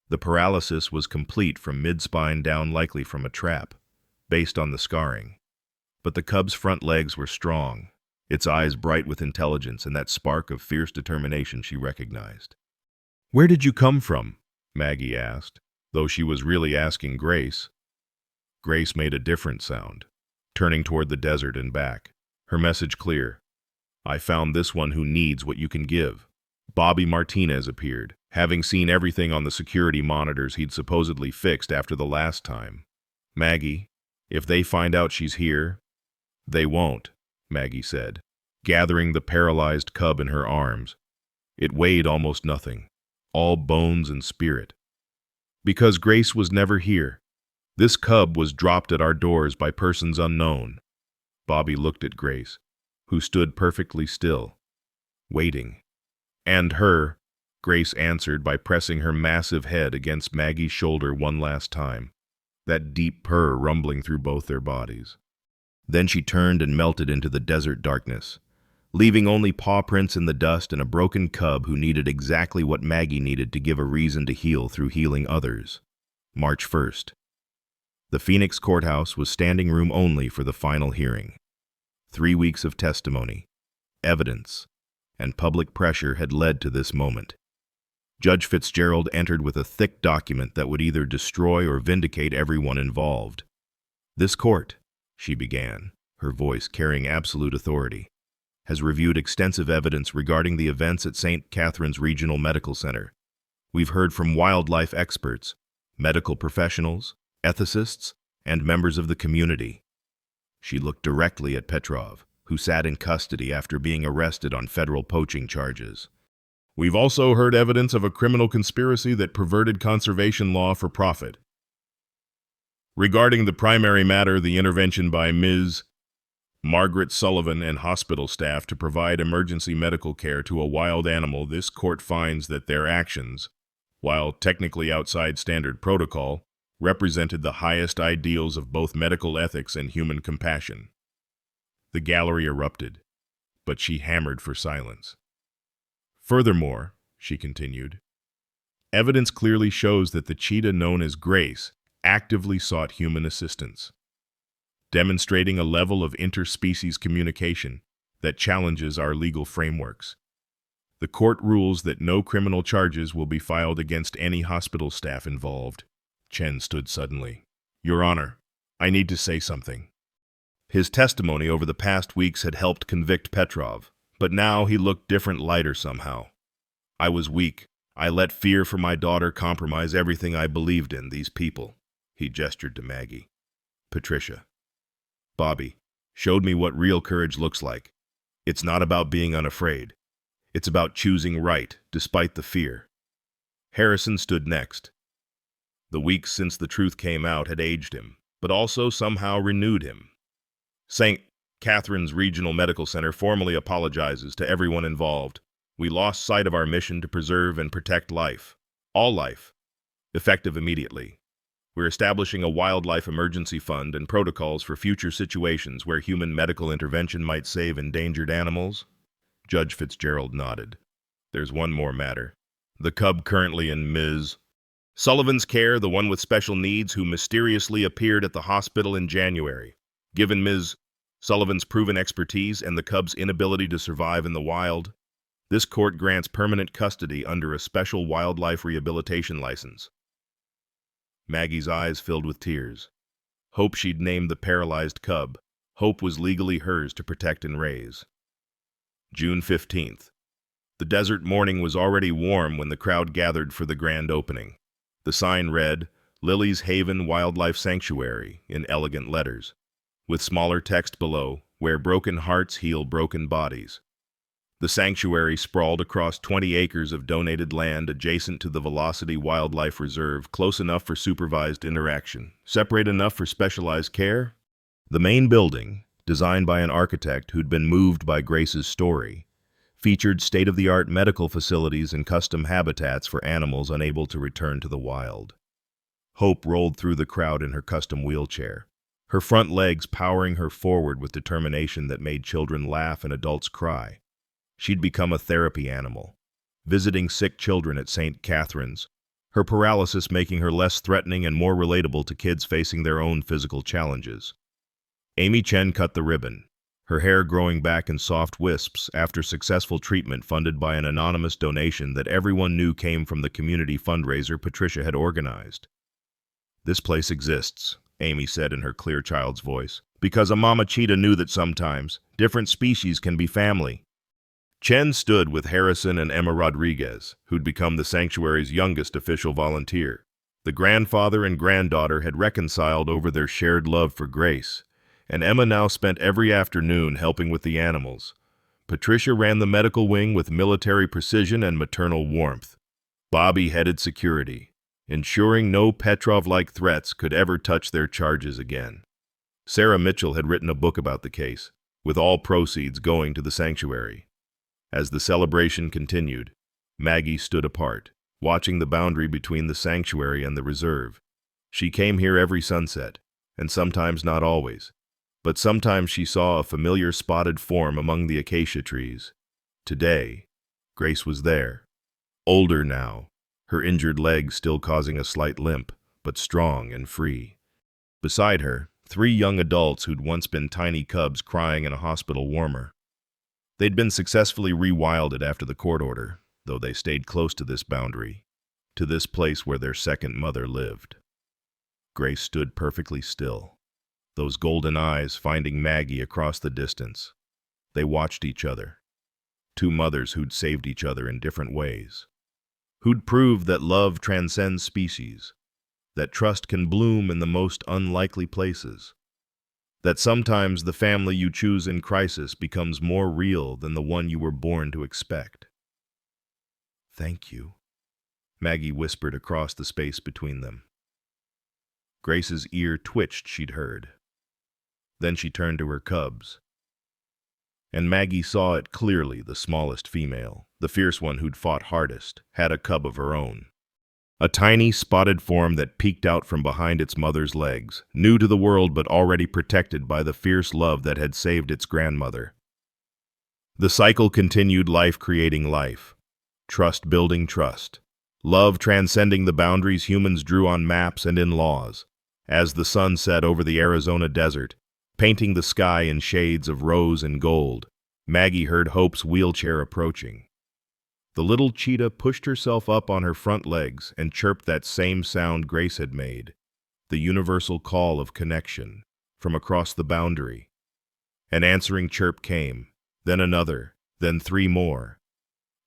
The paralysis was complete from mid-spine down, likely from a trap, based on the scarring. But the cub's front legs were strong, its eyes bright with intelligence and that spark of fierce determination she recognized. "Where did you come from?" Maggie asked, though she was really asking Grace. Grace made a different sound, turning toward the desert and back, her message clear. "I found this one who needs what you can give." Bobby Martinez appeared, having seen everything on the security monitors he'd supposedly fixed after the last time. "Maggie, if they find out she's here..." "They won't," Maggie said, gathering the paralyzed cub in her arms. It weighed almost nothing, all bones and spirit. "Because Grace was never here. This cub was dropped at our doors by persons unknown." Bobby looked at Grace, who stood perfectly still. waiting. And her, Grace answered by pressing her massive head against Maggie's shoulder one last time, that deep purr rumbling through both their bodies. Then she turned and melted into the desert darkness, leaving only paw prints in the dust and a broken cub who needed exactly what Maggie needed to give a reason to heal through healing others. March 1st. The Phoenix courthouse was standing room only for the final hearing. 3 weeks of testimony, evidence, and public pressure had led to this moment. Judge Fitzgerald entered with a thick document that would either destroy or vindicate everyone involved. "This court," she began, her voice carrying absolute authority, "has reviewed extensive evidence regarding the events at St. Catherine's Regional Medical Center. We've heard from wildlife experts, medical professionals, ethicists, and members of the community." She looked directly at Petrov, who sat in custody after being arrested on federal poaching charges. "We've also heard evidence of a criminal conspiracy that perverted conservation law for profit. Regarding the primary matter, the intervention by Ms. Margaret Sullivan and hospital staff to provide emergency medical care to a wild animal, this court finds that their actions, while technically outside standard protocol, represented the highest ideals of both medical ethics and human compassion." The gallery erupted, but she hammered for silence. "Furthermore," she continued, "evidence clearly shows that the cheetah known as Grace actively sought human assistance, demonstrating a level of interspecies communication that challenges our legal frameworks. The court rules that no criminal charges will be filed against any hospital staff involved." Chen stood suddenly. "Your Honor, I need to say something." His testimony over the past weeks had helped convict Petrov, but now he looked different, lighter somehow. "I was weak. I let fear for my daughter compromise everything I believed in, these people." He gestured to Maggie. "Patricia. Bobby showed me what real courage looks like. It's not about being unafraid. It's about choosing right, despite the fear." Harrison stood next. The weeks since the truth came out had aged him, but also somehow renewed him. "St. Catherine's Regional Medical Center formally apologizes to everyone involved. We lost sight of our mission to preserve and protect life. All life. Effective immediately. We're establishing a wildlife emergency fund and protocols for future situations where human medical intervention might save endangered animals." Judge Fitzgerald nodded. "There's one more matter. The cub currently in Ms. Sullivan's care, the one with special needs who mysteriously appeared at the hospital in January. Given Ms. Sullivan's proven expertise and the cub's inability to survive in the wild, this court grants permanent custody under a special wildlife rehabilitation license." Maggie's eyes filled with tears. Hope she'd named the paralyzed cub. Hope was legally hers to protect and raise. June 15th. The desert morning was already warm when the crowd gathered for the grand opening. The sign read, "Lily's Haven Wildlife Sanctuary," in elegant letters, with smaller text below, "Where broken hearts heal broken bodies." The sanctuary sprawled across 20 acres of donated land adjacent to the Velocity Wildlife Reserve, close enough for supervised interaction, separate enough for specialized care. The main building, designed by an architect who'd been moved by Grace's story, featured state-of-the-art medical facilities and custom habitats for animals unable to return to the wild. Hope rolled through the crowd in her custom wheelchair, her front legs powering her forward with determination that made children laugh and adults cry. She'd become a therapy animal, visiting sick children at St. Catherine's, her paralysis making her less threatening and more relatable to kids facing their own physical challenges. Amy Chen cut the ribbon, her hair growing back in soft wisps after successful treatment funded by an anonymous donation that everyone knew came from the community fundraiser Patricia had organized. "This place exists," Amy said in her clear child's voice, "because a mama cheetah knew that sometimes different species can be family." Chen stood with Harrison and Emma Rodriguez, who'd become the sanctuary's youngest official volunteer. The grandfather and granddaughter had reconciled over their shared love for Grace, and Emma now spent every afternoon helping with the animals. Patricia ran the medical wing with military precision and maternal warmth. Bobby headed security, ensuring no Petrov-like threats could ever touch their charges again. Sarah Mitchell had written a book about the case, with all proceeds going to the sanctuary. As the celebration continued, Maggie stood apart, watching the boundary between the sanctuary and the reserve. She came here every sunset, and sometimes not always, but sometimes she saw a familiar spotted form among the acacia trees. Today, Grace was there. Older now, her injured leg still causing a slight limp, but strong and free. Beside her, 3 young adults who'd once been tiny cubs crying in a hospital warmer. They'd been successfully rewilded after the court order, though they stayed close to this boundary, to this place where their second mother lived. Grace stood perfectly still, those golden eyes finding Maggie across the distance. They watched each other. 2 mothers who'd saved each other in different ways, who'd proved that love transcends species, that trust can bloom in the most unlikely places, that sometimes the family you choose in crisis becomes more real than the one you were born to expect. "Thank you," Maggie whispered across the space between them. Grace's ear twitched she'd heard. Then she turned to her cubs. And Maggie saw it clearly, the smallest female, the fierce one who'd fought hardest, had a cub of her own. A tiny, spotted form that peeked out from behind its mother's legs, new to the world but already protected by the fierce love that had saved its grandmother. The cycle continued, life creating life, trust building trust, love transcending the boundaries humans drew on maps and in laws. As the sun set over the Arizona desert, painting the sky in shades of rose and gold, Maggie heard Hope's wheelchair approaching. The little cheetah pushed herself up on her front legs and chirped that same sound Grace had made, the universal call of connection, from across the boundary. An answering chirp came, then another, then 3 more.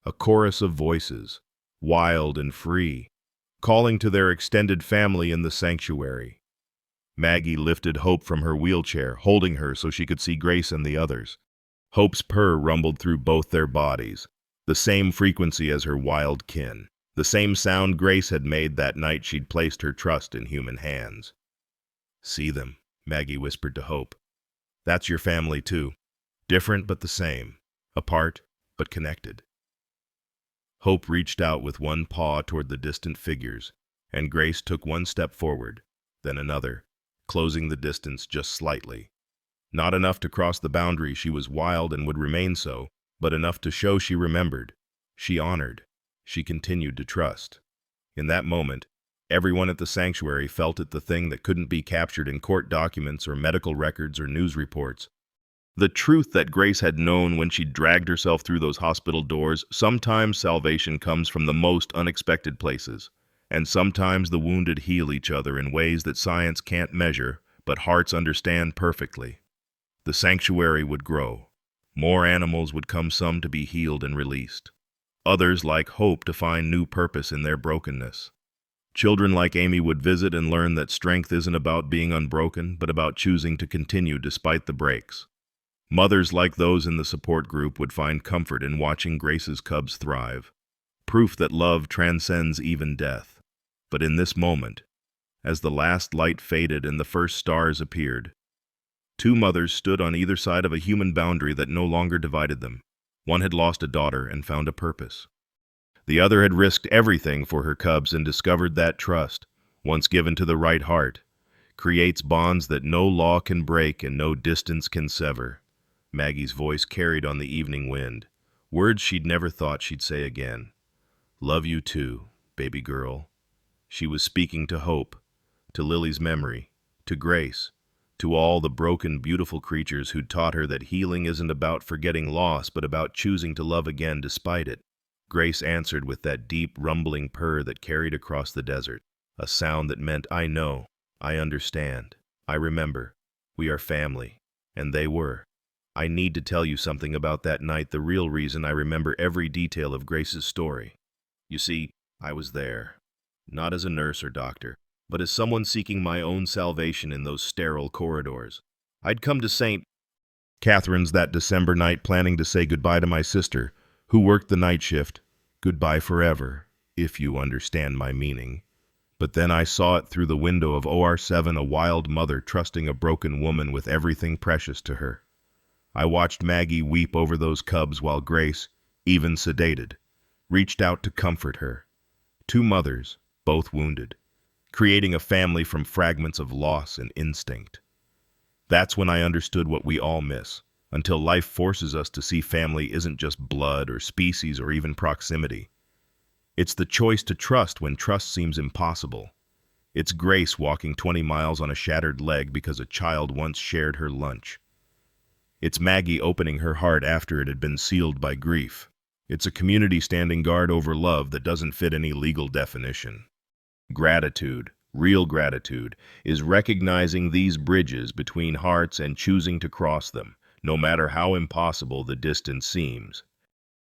A chorus of voices, wild and free, calling to their extended family in the sanctuary. Maggie lifted Hope from her wheelchair, holding her so she could see Grace and the others. Hope's purr rumbled through both their bodies, the same frequency as her wild kin, the same sound Grace had made that night she'd placed her trust in human hands. "See them," Maggie whispered to Hope. "That's your family too. Different but the same. Apart but connected." Hope reached out with one paw toward the distant figures, and Grace took 1 step forward, then another, closing the distance just slightly. Not enough to cross the boundary, she was wild and would remain so, but enough to show she remembered, she honored, she continued to trust. In that moment, everyone at the sanctuary felt it, the thing that couldn't be captured in court documents or medical records or news reports. The truth that Grace had known when she dragged herself through those hospital doors. Sometimes salvation comes from the most unexpected places, and sometimes the wounded heal each other in ways that science can't measure, but hearts understand perfectly. The sanctuary would grow. More animals would come, some to be healed and released. Others, like Hope, to find new purpose in their brokenness. Children like Amy would visit and learn that strength isn't about being unbroken, but about choosing to continue despite the breaks. Mothers like those in the support group would find comfort in watching Grace's cubs thrive. Proof that love transcends even death. But in this moment, as the last light faded and the first stars appeared, 2 mothers stood on either side of a human boundary that no longer divided them. One had lost a daughter and found a purpose. The other had risked everything for her cubs and discovered that trust, once given to the right heart, creates bonds that no law can break and no distance can sever. Maggie's voice carried on the evening wind, words she'd never thought she'd say again. "Love you too, baby girl." She was speaking to Hope, to Lily's memory, to Grace, to all the broken, beautiful creatures who'd taught her that healing isn't about forgetting loss, but about choosing to love again despite it. Grace answered with that deep, rumbling purr that carried across the desert, a sound that meant, "I know, I understand, I remember, we are family," and they were. I need to tell you something about that night, the real reason I remember every detail of Grace's story. You see, I was there, not as a nurse or doctor, but as someone seeking my own salvation in those sterile corridors. I'd come to St. Catherine's that December night planning to say goodbye to my sister, who worked the night shift. Goodbye forever, if you understand my meaning. But then I saw it through the window of OR7, a wild mother trusting a broken woman with everything precious to her. I watched Maggie weep over those cubs while Grace, even sedated, reached out to comfort her. Two mothers, both wounded, creating a family from fragments of loss and instinct. That's when I understood what we all miss, until life forces us to see family isn't just blood or species or even proximity. It's the choice to trust when trust seems impossible. It's Grace walking 20 miles on a shattered leg because a child once shared her lunch. It's Maggie opening her heart after it had been sealed by grief. It's a community standing guard over love that doesn't fit any legal definition. Gratitude, real gratitude, is recognizing these bridges between hearts and choosing to cross them, no matter how impossible the distance seems.